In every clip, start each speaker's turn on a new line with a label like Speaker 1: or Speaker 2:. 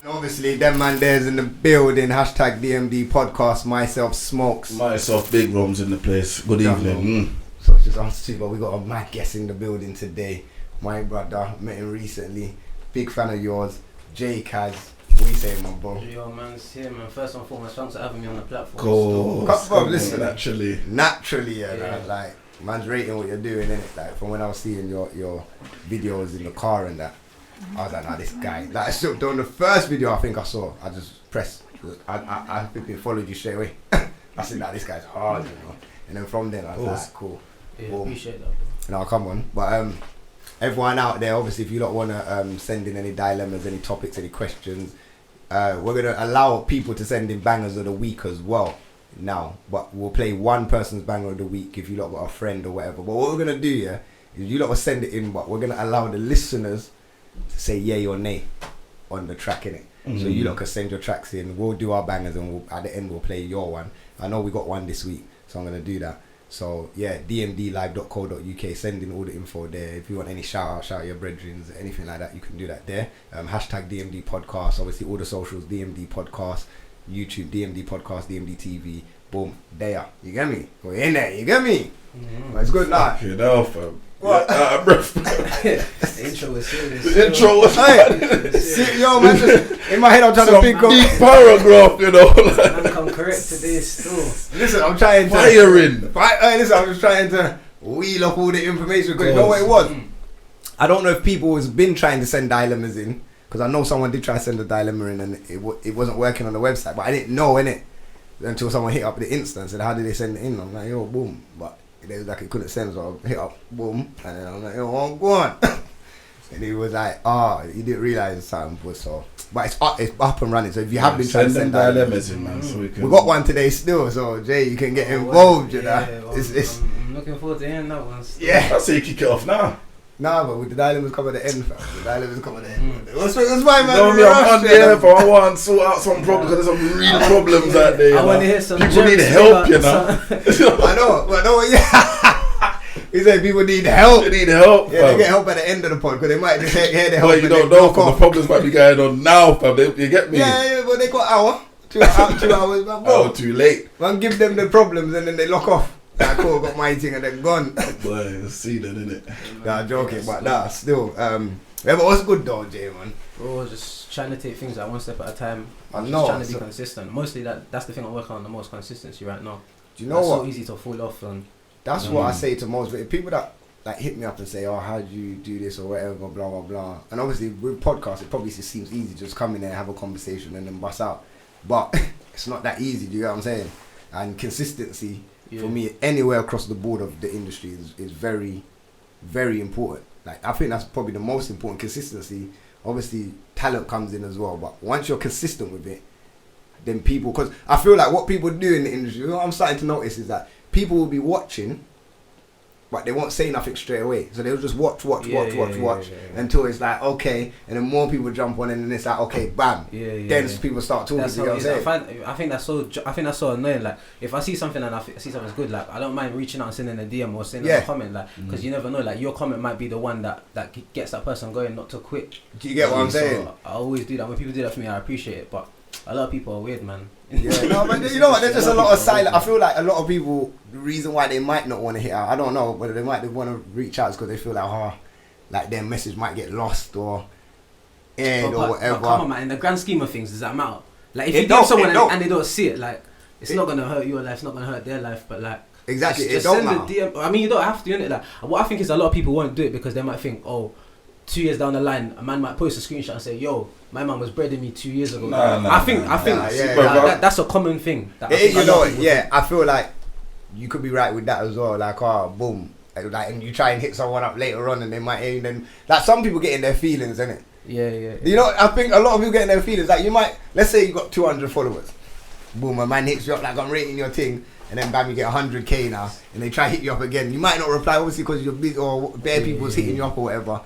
Speaker 1: Obviously, them man there's in the building. Hashtag DMD podcast. Myself, Smokes.
Speaker 2: Myself, Big Rom's in the place. Good evening.
Speaker 1: So it's just us two, but we got a mad guest in the building today. My brother, met him recently. Big fan of yours, J Kaz. What you saying, my bro?
Speaker 3: Yo, man's here, man. First and foremost, thanks for having me on the platform.
Speaker 2: Cool.
Speaker 1: Listen,
Speaker 2: naturally,
Speaker 1: yeah. Man, like, man's rating what you're doing, innit? Like, from when I was seeing your videos in the car and that, I was like, nah, this guy. Like, so on the first video I think I saw, I just pressed. I think they followed you straight away. I said, nah, this guy's hard, you know. And then from then I was like, cool.
Speaker 3: Yeah, appreciate that, bro.
Speaker 1: No, come on. But everyone out there, obviously, if you don't want to send in any dilemmas, any topics, any questions, we're going to allow people to send in bangers of the week as well now. But we'll play one person's banger of the week if you lot got a friend or whatever. But what we're going to do, is you lot will send it in, but we're going to allow the listeners to say yay or nay on the track, innit? Mm-hmm. So you lot can send your tracks in. We'll do our bangers and at the end we'll play your one. I know we got one this week, so I'm going to do that. So yeah, dmdlive.co.uk, send in all the info there. If you want any shout out your brethren, anything like that, you can do that there. Hashtag DMD podcast, obviously all the socials, DMD podcast, YouTube, DMD podcast, DMD TV, boom, there. You get me? We're in there, you get me? Mm-hmm. Well, it's good now.
Speaker 2: You know, fam.
Speaker 1: What?
Speaker 2: Yeah, breath.
Speaker 3: The intro was serious.
Speaker 2: The intro was
Speaker 1: yo, man, just, in my head I'm trying to pick up
Speaker 2: deep paragraph, you know.
Speaker 3: Man, come correct today still.
Speaker 1: Listen, I'm trying to
Speaker 2: firing.
Speaker 1: Listen, I'm just trying to wheel up all the information because you know what it was? I don't know if people has been trying to send dilemmas in, because I know someone did try to send a dilemma in and it wasn't working on the website, but I didn't know, innit, until someone hit up the Insta and said, how did they send it in? I'm like, yo, boom. But it was like it couldn't send, so I hit up, boom, and then I'm like, yo, go on. And he was like, he didn't realise something was so. But it's up and running, so if you have been trying to send dilemmas in, man, so we got one today still, so Jay, you can get involved, you know.
Speaker 3: I'm looking forward to hearing that one.
Speaker 1: Yeah.
Speaker 2: I'll say you kick it off now.
Speaker 1: Nah, but with the dilemmas come at the end, fam. The dilemmas come at the end. What's my man?
Speaker 2: No, I'm on there, but I want to sort out some problems, because there's some real problems out there.
Speaker 3: I want to hear some
Speaker 2: people need help, you know.
Speaker 1: I know, yeah. He said people need help.
Speaker 2: They need help.
Speaker 1: Yeah, they get help at the end of the pod, because they might just hear the help.
Speaker 2: Well, you don't know, because the problems might be going on now, fam. You get me?
Speaker 1: Yeah, but they got hour. 2 hours, man.
Speaker 2: Oh, too late.
Speaker 1: Man, give them the problems and then they lock off. Like, cool, got my thing and they're gone.
Speaker 2: Boy, see that, innit?
Speaker 1: Nah, joking, but nah, still. Yeah, but what's good though, Jay, man?
Speaker 3: Bro, just trying to take things like one step at a time.
Speaker 1: I know.
Speaker 3: Just trying to be consistent. Mostly that's the thing I'm working on the most, consistency right now.
Speaker 1: Do you know what?
Speaker 3: It's so easy to fall off. And
Speaker 1: that's what I say to most people that like hit me up and say, oh, how do you do this or whatever, blah, blah, blah. And obviously with podcasts, it probably just seems easy to just come in there and have a conversation and then bust out. But it's not that easy, do you get what I'm saying? And consistency, for me, anywhere across the board of the industry is very, very important. Like, I think that's probably the most important, consistency. Obviously, talent comes in as well. But once you're consistent with it, then people, because I feel like what people do in the industry, what I'm starting to notice is that people will be watching, but they won't say nothing straight away. So they'll just watch until it's like, okay, and then more people jump on and then it's like, okay, bam. Then people start talking.
Speaker 3: That's how I think that's so annoying. Like, if I see something and I see something's good, like, I don't mind reaching out and sending a DM or sending a comment, like, because you never know, like, your comment might be the one that gets that person going not to quit.
Speaker 1: Do you get what I'm saying?
Speaker 3: So I always do that. When people do that for me, I appreciate it, but a lot of people are weird, man.
Speaker 1: Yeah, no, but you know what? There's just a lot of silence. I feel like a lot of people, the reason why they might not want to hit out, I don't know, whether they might want to reach out is because they feel like, like their message might get lost or aired or whatever.
Speaker 3: But come on, man. In the grand scheme of things, does that matter? Like, if you give someone and they don't see it, like, it's not gonna hurt your life. It's not gonna hurt their life. But like,
Speaker 1: exactly,
Speaker 3: just
Speaker 1: it don't
Speaker 3: send
Speaker 1: matter.
Speaker 3: a DM. I mean, you don't have to, innit? Like, what I think is a lot of people won't do it because they might think, 2 years down the line, a man might post a screenshot and say, yo, my man was breading me 2 years ago. I think that's a common thing.
Speaker 1: You know what? Yeah, I feel like you could be right with that as well. Like, boom. Like, and you try and hit someone up later on and they might aim them. Like, some people get in their feelings, innit?
Speaker 3: Yeah.
Speaker 1: You know, I think a lot of people get in their feelings. Like, you might, let's say you got 200 followers. Boom, a man hits you up like, I'm rating your thing. And then bam, you get 100k now. And they try to hit you up again. You might not reply, obviously, because you're busy or bare people's hitting you up or whatever.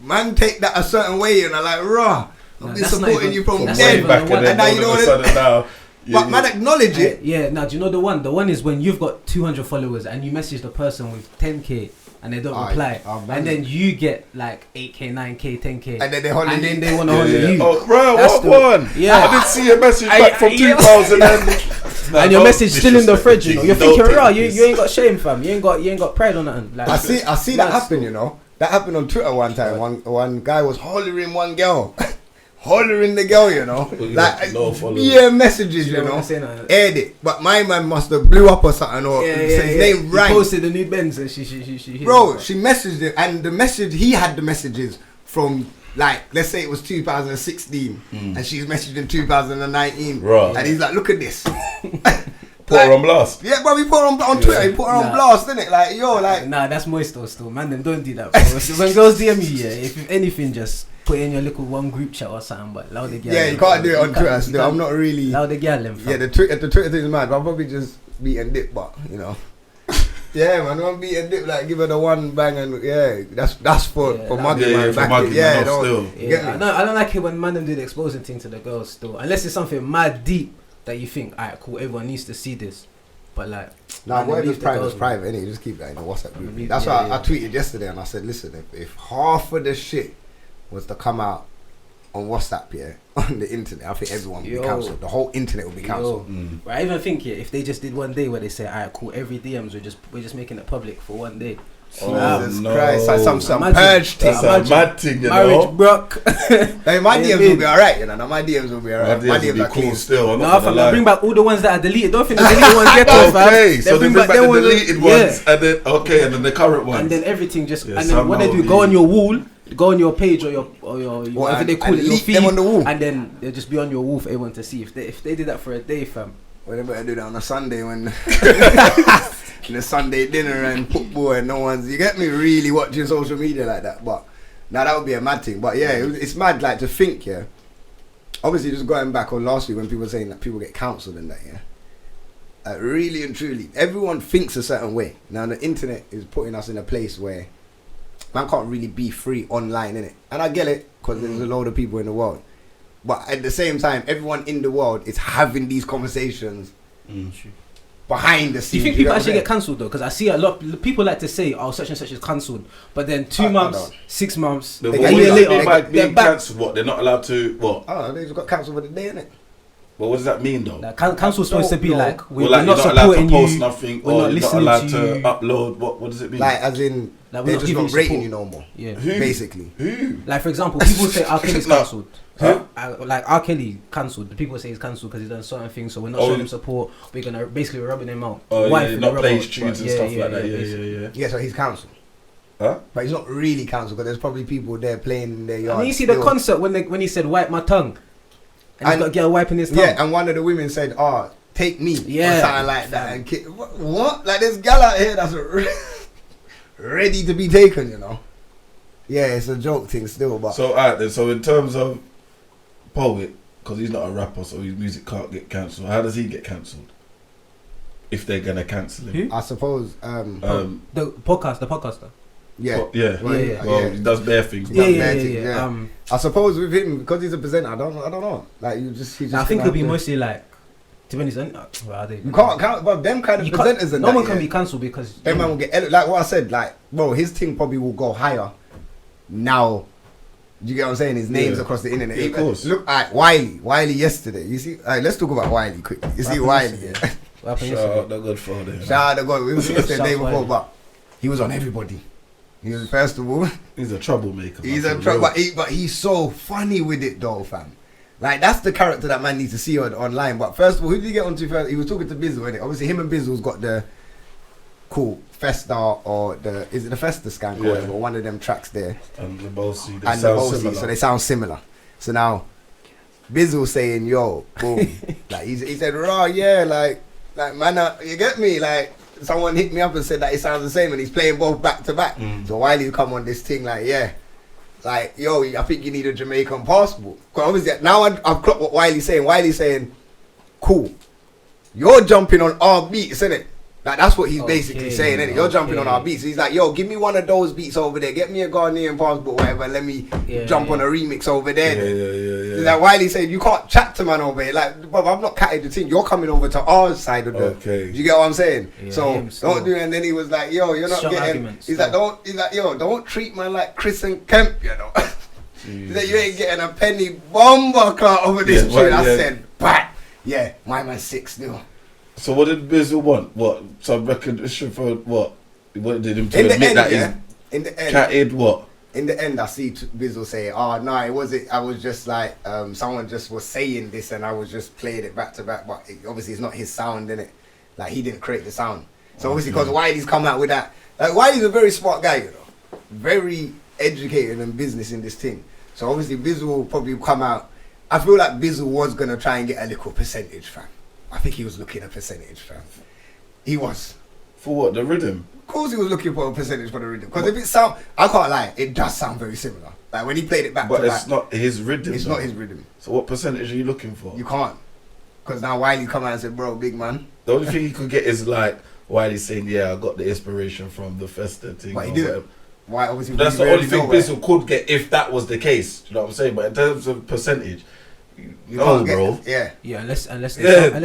Speaker 1: Man, take that a certain way and I'm like, raw. I've been supporting you from then. And now you know what but man, acknowledge it.
Speaker 3: Yeah, now do you know the one? The one is when you've got 200 followers and you message the person with 10k and they don't reply, and then you get like 8k, 9k, 10k,
Speaker 1: and then they want
Speaker 3: to holler you.
Speaker 2: Oh, bro, what one?
Speaker 3: Yeah,
Speaker 2: I did see a message back from 2000
Speaker 3: and your message still in the fridge. You know, you're thinking, raw, you ain't got shame, fam. You ain't got pride on nothing. Like,
Speaker 1: I see that happen. You know, that happened on Twitter one time. One guy was hollering one girl. Hollering the girl, you know, messages, you know, aired it, but my man must have blew up or something, or his name right.
Speaker 3: He posted the new Benz and she
Speaker 1: bro, she messaged it, and the message, he had the messages from, like, let's say it was 2016, and she's messaged in 2019, and he's like, look at this.
Speaker 2: Put her on blast.
Speaker 1: Yeah, bro, we put her on Twitter, he put her on blast, innit? Like, yo, like.
Speaker 3: Nah, that's moist still, man, them don't do that, bro. So when girls DM you, if anything, just put in your little one group chat or something, but loud the girl.
Speaker 1: Yeah, you can't do it on Twitter still. I'm not really.
Speaker 3: Loud the girl.
Speaker 1: Yeah, the Twitter thing is mad. I'll probably just beat and dip, but you know. Yeah, man, I'm beat and dip, like give her the one bang and that's for mugging, man.
Speaker 2: For mugging,
Speaker 1: yeah,
Speaker 3: I don't like it when man them do the exposing thing to the girls still, unless it's something mad deep that you think, alright, cool, everyone needs to see this, but like.
Speaker 1: Nah, whatever's private, innit? You just keep that in the WhatsApp group. That's why I tweeted yesterday and I said, listen, if half of the shit was to come out on WhatsApp, on the internet, I think everyone would be cancelled. The whole internet would be cancelled.
Speaker 3: Right, I even think if they just did one day where they say, alright, cool, every DMs we're just making it public for one day.
Speaker 1: Jesus Christ, like some purge thing.
Speaker 2: That's a mad thing, you know.
Speaker 3: Marriage broke.
Speaker 1: Hey, my DMs will be alright, you know. My DMs will be alright.
Speaker 2: My DMs will be cool still.
Speaker 3: No, fam, bring back all the ones that are deleted. Don't think the deleted ones get off, fam.
Speaker 2: Okay, so they bring back the deleted ones, and then the current ones,
Speaker 3: and then everything just. And then what they do, go on your wall. Go on your page or your whatever they call it, your feed,
Speaker 1: on the wall.
Speaker 3: and then they'll just be on your wall for everyone to see. If they did that for a day, fam.
Speaker 1: Well, they better do that on a Sunday when the Sunday dinner and football and no one's, you get me, really watching social media like that. But now that would be a mad thing. But yeah, it's mad, like, to think, obviously just going back on last week when people were saying that people get cancelled and that, really and truly, everyone thinks a certain way. Now the internet is putting us in a place where man can't really be free online, innit? And I get it, because there's a load of people in the world. But at the same time, everyone in the world is having these conversations behind the scenes.
Speaker 3: Do you think people actually get cancelled though? Because I see a lot of people like to say, oh, such and such is cancelled. But then 2 months, 6 months, a year later,
Speaker 2: they're cancelled. What? They're not allowed to, what?
Speaker 1: Oh, they just got cancelled for the day, innit?
Speaker 2: Well, what does that mean though?
Speaker 3: Like, council's supposed to be like,
Speaker 2: we're not allowed to post nothing, or you're not allowed to upload. What does it mean?
Speaker 1: Like, as in, like, they're just not rating you no more. Yeah. Basically.
Speaker 2: Who?
Speaker 3: Like, for example, people say R. Kelly's cancelled.
Speaker 2: Huh?
Speaker 3: Like, R. Kelly cancelled. The people say he's cancelled because he's done certain things, so we're not showing him support. We're gonna basically rubbing him out.
Speaker 2: Oh, yeah, not play his tunes and stuff like that. Yeah.
Speaker 1: Yeah, so he's cancelled.
Speaker 2: Huh?
Speaker 1: But he's not really cancelled because there's probably people there playing in their yard.
Speaker 3: I mean, you see the concert when he said, wipe my tongue. And he's got a girl wiping his tongue.
Speaker 1: Yeah, and one of the women said, take me. Or something like that. And what? Like, there's gal out here that's ready to be taken, you know? Yeah, it's a joke thing still, but...
Speaker 2: So, alright then, so in terms of Poet, because he's not a rapper, so his music can't get cancelled, how does he get cancelled? If they're going to cancel him?
Speaker 1: I suppose...
Speaker 3: the podcaster.
Speaker 1: Yeah.
Speaker 2: Well, he does bare things.
Speaker 1: Yeah. I suppose with him, because he's a presenter, I don't know. Like, he just
Speaker 3: I think it'll be mostly like, to be honest,
Speaker 1: you can't, but them kind of presenters and
Speaker 3: no one can be cancelled because
Speaker 1: them man will get, like what I said, like, bro, his thing probably will go higher now. You get what I'm saying? His name's across the internet.
Speaker 2: Yeah, of course.
Speaker 1: Look at Wiley yesterday. You see, let's talk about Wiley quickly. You see Wiley.
Speaker 2: Shout out the Godfather.
Speaker 1: Shout out the God. We was yesterday the day before, but he was on everybody. He was, first of all,
Speaker 2: he's a troublemaker.
Speaker 1: He's a troublemaker, but he's so funny with it though, fam. Like, that's the character that man needs to see online. But first of all, who did he get onto first? He was talking to Bizzle, innit? Obviously, him and Bizzle's got the Festa, or is it the Festa skank or whatever? One of them tracks there.
Speaker 2: And the Bossy.
Speaker 1: So they sound similar. So now, Bizzle saying, yo, boom. Like, he said, raw, yeah, like man, you get me? Like, someone hit me up and said that it sounds the same, and he's playing both back to back. So Wiley come on this thing like, like, yo, I think you need a Jamaican passport. Because obviously now I've clocked what Wiley's saying. Wiley's saying, cool, you're jumping on our beats, innit? Like that's what he's basically saying, innit? You're jumping on our beats. He's like, yo, give me one of those beats over there. Get me a Ghanaian passport, whatever. Let me jump on a remix over there.
Speaker 2: Yeah.
Speaker 1: Like Wiley saying, you can't chat to man over here. Like, bro, I'm not catting the thing. You're coming over to our side of the.
Speaker 2: Okay.
Speaker 1: Do you get what I'm saying?
Speaker 3: Yeah,
Speaker 1: so don't do it. And then he was like, yo, you're not
Speaker 3: Strong
Speaker 1: getting.
Speaker 3: arguments,
Speaker 1: He's like, don't treat man like Chris and Kemp, you know. He's like, you ain't getting a penny bomber clout over this tune. I said, bah. Yeah, my man's 6 now.
Speaker 2: So what did Bizzle want? What? Some recognition for what? What did him to admit that he's
Speaker 1: in the end,
Speaker 2: catted what?
Speaker 1: In the end, I see Bizzle say, "Oh no, it wasn't. I was just like, someone just was saying this, and I was just playing it back to back. But obviously, it's not his sound, innit? Like he didn't create the sound. So obviously, because Wiley's come out with that. Like Wiley's a very smart guy, you know, very educated and business in this thing. So obviously, Bizzle will probably come out. I feel like Bizzle was gonna try and get a little percentage, fam. I think he was looking at a percentage, fam. He was.
Speaker 2: For what? The rhythm?
Speaker 1: Of course he was looking for a percentage for the rhythm. Because if it sound, I can't lie, it does sound very similar. Like when he played it back to back.
Speaker 2: But it's not his rhythm.
Speaker 1: It's not his rhythm.
Speaker 2: So what percentage are you looking for?
Speaker 1: You can't. Because now Wiley come out and said, bro, big man.
Speaker 2: The only thing he could get is like Wiley saying, yeah, I got the inspiration from the Festa thing.
Speaker 1: But he didn't. Why? Obviously,
Speaker 2: that's the only thing Bizzle could get if that was the case. You know what I'm saying? But in terms of percentage,
Speaker 1: you can't get,
Speaker 2: bro.
Speaker 1: Yeah,
Speaker 3: unless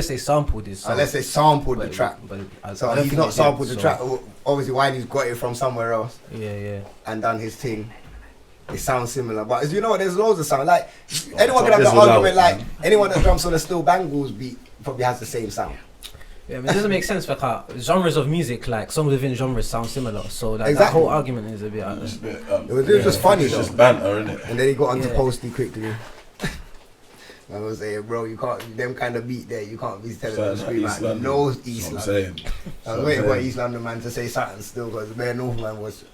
Speaker 3: they sampled this.
Speaker 1: Unless they sampled the track.
Speaker 3: But
Speaker 1: so he's not sampled the track. Obviously, Wiley's got it from somewhere else.
Speaker 3: Yeah.
Speaker 1: And done his thing. It sounds similar, but as you know, there's loads of sound. Like anyone can have the argument. Like anyone that jumps on a Still Bangles beat probably has the same sound.
Speaker 3: Yeah, I mean, it doesn't make sense for genres of music, like songs within genres sound similar. So like,
Speaker 1: exactly.
Speaker 3: that whole argument is a bit.
Speaker 1: It was just funny.
Speaker 2: It's just banter, isn't it?
Speaker 1: And then he got onto Posty quickly. I was saying, bro, you can't, them kind of beat there, you can't be telling them to scream like no East London. I was waiting for East London man to say something still, because the Bare North man was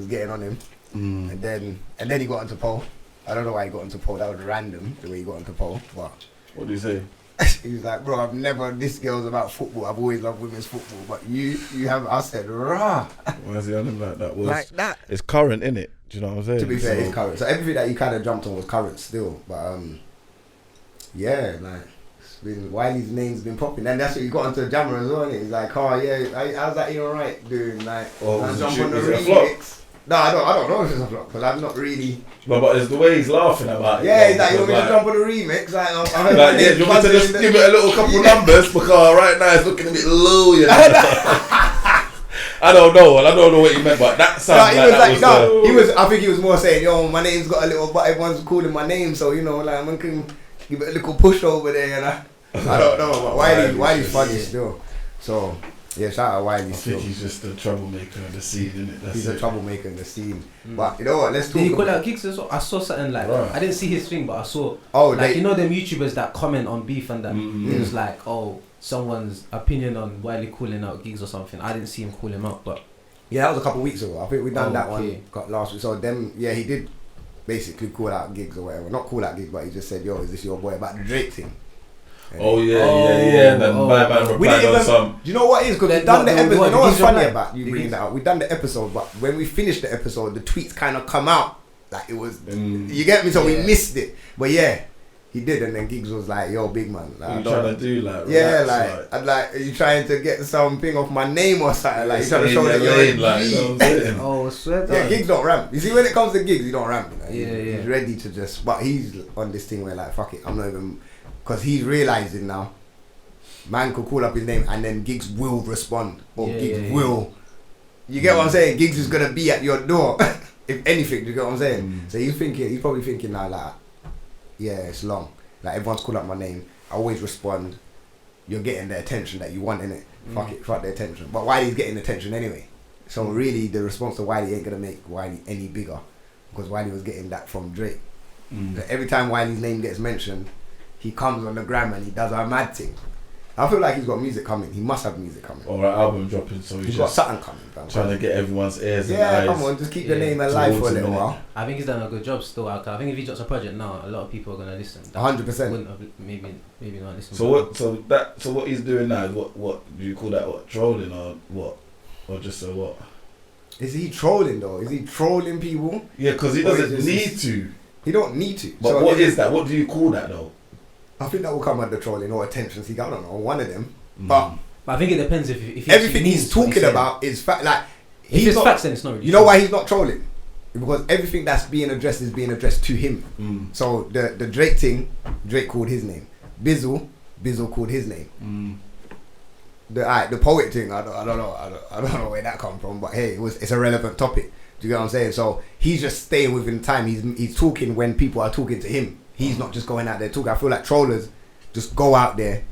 Speaker 1: getting on him. And then he got onto Paul. I don't know why he got onto Paul, that was random, the way he got onto Paul. But
Speaker 2: what did he say?
Speaker 1: He was like, bro, this girl's about football, I've always loved women's football, but you have, I said, rah.
Speaker 2: Why is he on him like that?
Speaker 1: Like that.
Speaker 2: It's current, innit? Do you know what I'm saying?
Speaker 1: To be fair, it's current. So everything that he kind of jumped on was current still, but yeah, like Wiley's name's been popping, and that's what you got onto the jammer as well. Isn't it? He's like, oh yeah, how's that even right, doing like jump on the remix? No, I don't know if it's a flop because I'm not really.
Speaker 2: No, but it's the way he's laughing about it.
Speaker 1: Yeah, he's like, you want me to jump on the remix? Like,
Speaker 2: you want me to just give it a little couple numbers because right now it's looking a bit low. You know? I don't know what he meant, but that sounds
Speaker 1: I think he was more saying, yo, my name's got a little, but everyone's calling my name, so you know, like man can give it a little push over there, and I don't know, but Wiley's funny still. So yeah, shout out Wiley still.
Speaker 2: I think he's just a troublemaker in the scene, isn't it?
Speaker 1: He's a troublemaker in the scene. But you know what? Let's talk.
Speaker 3: Did he call out gigs as well? I saw something like I didn't see his thing, but I saw you know them YouTubers that comment on beef and that it was like someone's opinion on Wiley calling out gigs or something. I didn't see him call him out, but
Speaker 1: yeah, that was a couple of weeks ago. I think we done that one last week. So he did basically call out gigs or whatever. Not call out gigs, but he just said, "Yo, is this your boy?" About the Drake thing.
Speaker 2: And then my man replied on some.
Speaker 1: Do you know what it is? Because we done the episode. You know what's funny about you bringing that up? We done the episode, but when we finished the episode, the tweets kind of come out like it was. You get me? So we missed it. But yeah, he did, and then Giggs was like, "Yo, big man, like,
Speaker 2: you trying to do like
Speaker 1: are you trying to get something off my name or something? Like you trying to show that you're
Speaker 3: I swear.
Speaker 1: Yeah, Giggs don't ramp. You see, when it comes to Giggs, he don't ramp. You know?
Speaker 3: Yeah.
Speaker 1: He's ready to just, but he's on this thing where like, fuck it, I'm not even. Because he's realising now, man could call up his name and then Giggs will respond. Or Giggs will. You get what I'm saying? Giggs is going to be at your door. If anything, do you get what I'm saying? So he's probably thinking now like, yeah, it's long. Like everyone's called up my name. I always respond. You're getting the attention that you want, innit? Fuck it, fuck the attention. But Wiley's getting attention anyway. So really the response to Wiley ain't going to make Wiley any bigger. Because Wiley was getting that from Drake. So every time Wiley's name gets mentioned, he comes on the gram and he does a mad thing. I feel like he's got music coming. He must have music coming.
Speaker 2: Or an album dropping, so
Speaker 1: he's got something coming.
Speaker 2: Trying to get everyone's ears and eyes.
Speaker 1: Yeah, come on, just keep the name alive for a little while.
Speaker 3: I think he's done a good job still. I think if he drops a project now, a lot of people are gonna listen.
Speaker 1: 100%.
Speaker 3: Wouldn't have maybe not listen.
Speaker 2: So what he's doing now is what do you call that? What, trolling or what? Or just so what?
Speaker 1: Is he trolling though? Is he trolling people?
Speaker 2: Yeah, because he doesn't need to.
Speaker 1: He don't need to.
Speaker 2: But so what is that? What do you call that though?
Speaker 1: I think that will come under trolling or attention seeking. I don't know, one of them. But
Speaker 3: But I think it depends if
Speaker 1: everything he's talking about is fact. Like,
Speaker 3: if it's facts, then it's not really.
Speaker 1: You know why he's not trolling? Because everything that's being addressed is being addressed to him. So the Drake thing, Drake called his name. Bizzle called his name. The poet thing, I don't know where that come from, but hey, it's a relevant topic. Do you get what I'm saying? So he's just staying within time. He's talking when people are talking to him. He's not just going out there talking. I feel like trollers just go out there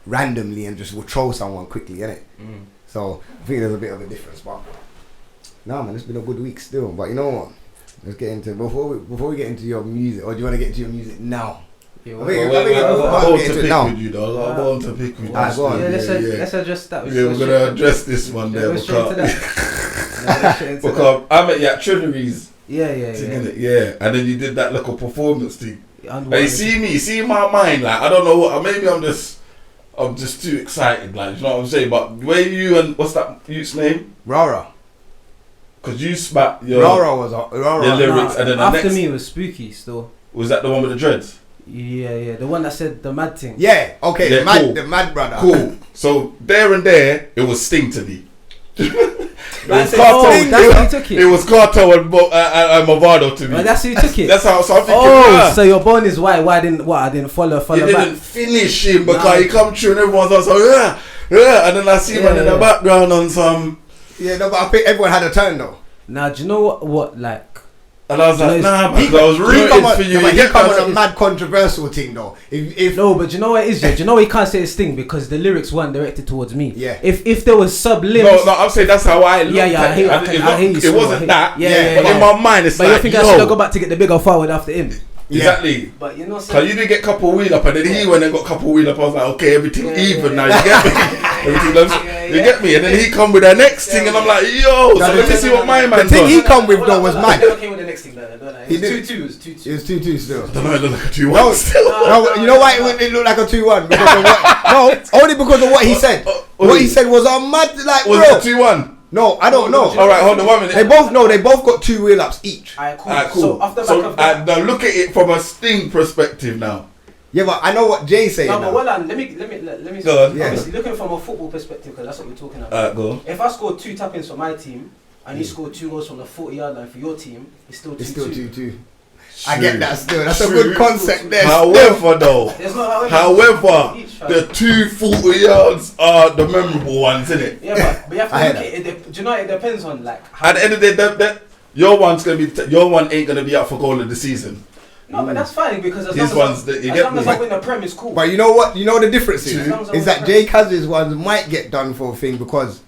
Speaker 1: randomly and just will troll someone quickly, innit? So I think there's a bit of a difference, but no, man, it's been a good week still. But you know what? Let's get into before we get into your music, or do you want to get into your music now?
Speaker 2: Yeah, I want to pick with you though. I want to pick with you.
Speaker 3: Let's address that.
Speaker 2: Yeah, we're gonna address this one there because I'm at Trillery's.
Speaker 3: Yeah.
Speaker 2: And then you did that little performance thing. And you see my mind, like I don't know what. Maybe I'm just too excited, like you know what I'm saying. But where you and what's that youth's name?
Speaker 1: Rara. Cause you spat your
Speaker 2: lyrics, and then
Speaker 3: after me it was Spooky. Still,
Speaker 2: was that the one with the dreads?
Speaker 3: Yeah, the one that said the mad thing.
Speaker 1: Yeah, okay, yeah, the mad brother.
Speaker 2: Cool. So there and there, it was Sting to me. It was Cartel and Movado to me.
Speaker 3: Oh, that's who took it.
Speaker 2: That's how. So I'm thinking.
Speaker 3: So your bone is why? I didn't follow
Speaker 2: You
Speaker 3: back.
Speaker 2: didn't finish him because he come through and everyone's like, so yeah, and then I see him in the background on some.
Speaker 1: Yeah, no, but I think everyone had a turn though.
Speaker 3: Now, do you know what like?
Speaker 2: And I was like, nah, man, I was rooting for you.
Speaker 1: He come on a mad controversial thing though.
Speaker 3: No, but do you know what it is? Do you know he can't say his thing because the lyrics weren't directed towards me.
Speaker 1: Yeah.
Speaker 3: If there was sublims.
Speaker 2: No, I'm saying that's how I looked at it. It wasn't that.
Speaker 3: Yeah.
Speaker 2: But in my mind, it's like,
Speaker 3: but you think I should have gone back to get the bigger forward after him?
Speaker 2: Exactly.
Speaker 3: But you know,
Speaker 2: because you didn't get couple wheel up, and then he went and got couple wheel up. I was like, okay, everything even now. You get me? You get me? And then he come with the next thing, and I'm like, yo. So let me see what my man.
Speaker 1: The thing he come with though was mad.
Speaker 3: He came with the next thing, though. It was 2-2.
Speaker 1: It was 2-2 still.
Speaker 2: I don't know. It looked like a 2-1 still.
Speaker 1: No, you know why it looked like a 2-1? Because of what? No, only because of what he said. What he said was a mad like.
Speaker 2: Was it 2-1?
Speaker 1: No, I don't know.
Speaker 2: All right, hold on 1 minute.
Speaker 1: They both got 2 wheel ups each.
Speaker 3: Alright, cool. So off the back of
Speaker 2: that, now look at it from a Sting perspective now.
Speaker 1: Yeah, but I know what Jay's saying.
Speaker 3: No, but well, let me.
Speaker 2: Go on.
Speaker 3: Obviously, looking from a football perspective, because that's what we're talking about.
Speaker 2: Go on.
Speaker 3: If I score 2 tap-ins for my team and you score 2 goals from the 40-yard line for your team, it's still 2-2.
Speaker 1: It's still 2-2. I get that still. That's a good concept there.
Speaker 2: However, the 2 40 yards are the memorable ones, isn't it?
Speaker 3: Yeah, but you have to look at it. Do you know it depends on like.
Speaker 2: At the end of the day, your one ain't gonna be up for goal of the season.
Speaker 3: No, but that's fine because as long as I win the Prem, it's cool.
Speaker 1: But you know what? You know the difference is that Jay Kaz's ones might get done for a thing because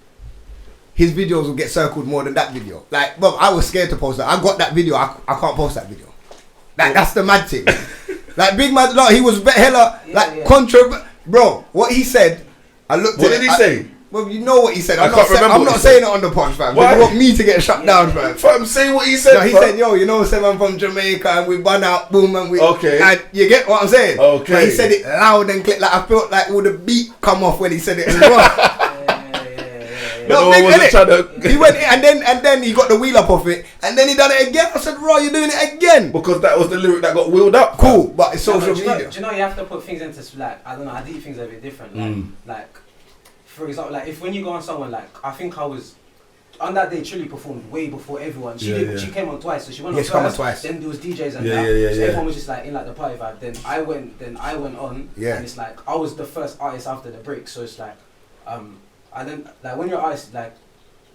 Speaker 1: his videos will get circled more than that video. Like, Bob, I was scared to post that. I got that video. I can't post that video. That's the mad thing. Like Big Man, he was hella bro. What he said, I looked.
Speaker 2: What did he say?
Speaker 1: Well, you know what he said. I'm
Speaker 2: I'm
Speaker 1: not saying it on the pod, fam. You want me to get shut down, fam?
Speaker 2: Fam, say what he said.
Speaker 1: No, he said, yo, you know, I'm from Jamaica and we bun out, boom, and we.
Speaker 2: Okay.
Speaker 1: And you get what I'm saying?
Speaker 2: Okay.
Speaker 1: But he said it loud and clear. Like I felt like all the beat come off when he said it as well. No, he went and then he got the wheel up off it and then he done it again. I said, "Raw, you're doing it again."
Speaker 2: Because that was the lyric that got wheeled up.
Speaker 1: Cool, but it's social media.
Speaker 3: Do you know you have to put things into like I don't know. I do things a bit different. Like for example, like if when you go on someone like I think I was on that day. Trilly performed way before everyone. She came on twice, so she went on twice. Then there was DJs and that. So everyone was just like in like the party vibe. Then I went on. And it's like I was the first artist after the break. So it's like and then like when you're artist, like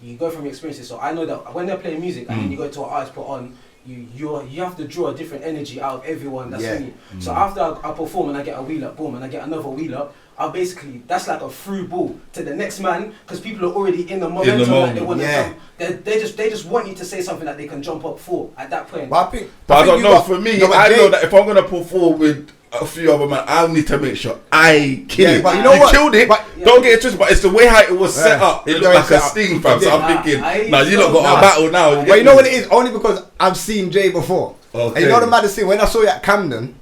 Speaker 3: you go from your experiences. So I know that when they're playing music and then you go to an artist put on, you have to draw a different energy out of everyone that's in you. So after I perform and I get a wheel up, boom, and I get another wheel up, I basically that's like a through ball to the next man because people are already in the momentum. Like they want to come. They just want you to say something that they can jump up for at that point.
Speaker 1: But
Speaker 2: I don't know. For me, I know that if I'm gonna perform with a few other men, I'll need to make sure I kill it.
Speaker 1: But you know what?
Speaker 2: Killed it. Don't get it twisted. But it's the way how it was set up. It looked like a Sting, fam. So I'm thinking, now you lot got a battle now.
Speaker 1: But you know what it is? Only because I've seen Jay before.
Speaker 2: Okay.
Speaker 1: And you know the maddest thing? When I saw you at Camden,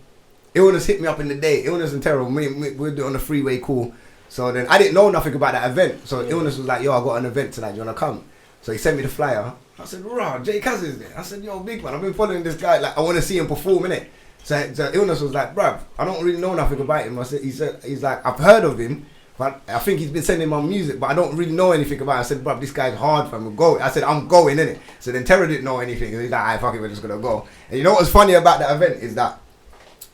Speaker 1: Illness hit me up in the day. Illness and Terrell, we're doing on the freeway call. So then I didn't know nothing about that event. So Illness was like, yo, I got an event tonight. Do you want to come? So he sent me the flyer. I said, raw, Jay Kaz is there. I said, yo, big man, I've been following this guy. Like, I want to see him perform, innit? So Illness was like, bruv, I don't really know nothing about him. He's like, I've heard of him, But I think he's been sending my music, but I don't really know anything about it. I said, bruv, this guy's hard, fam. Go. I said, I'm going, innit? So then Terror didn't know anything. He's like, alright, fuck it, we're just gonna go. And you know what's funny about that event is that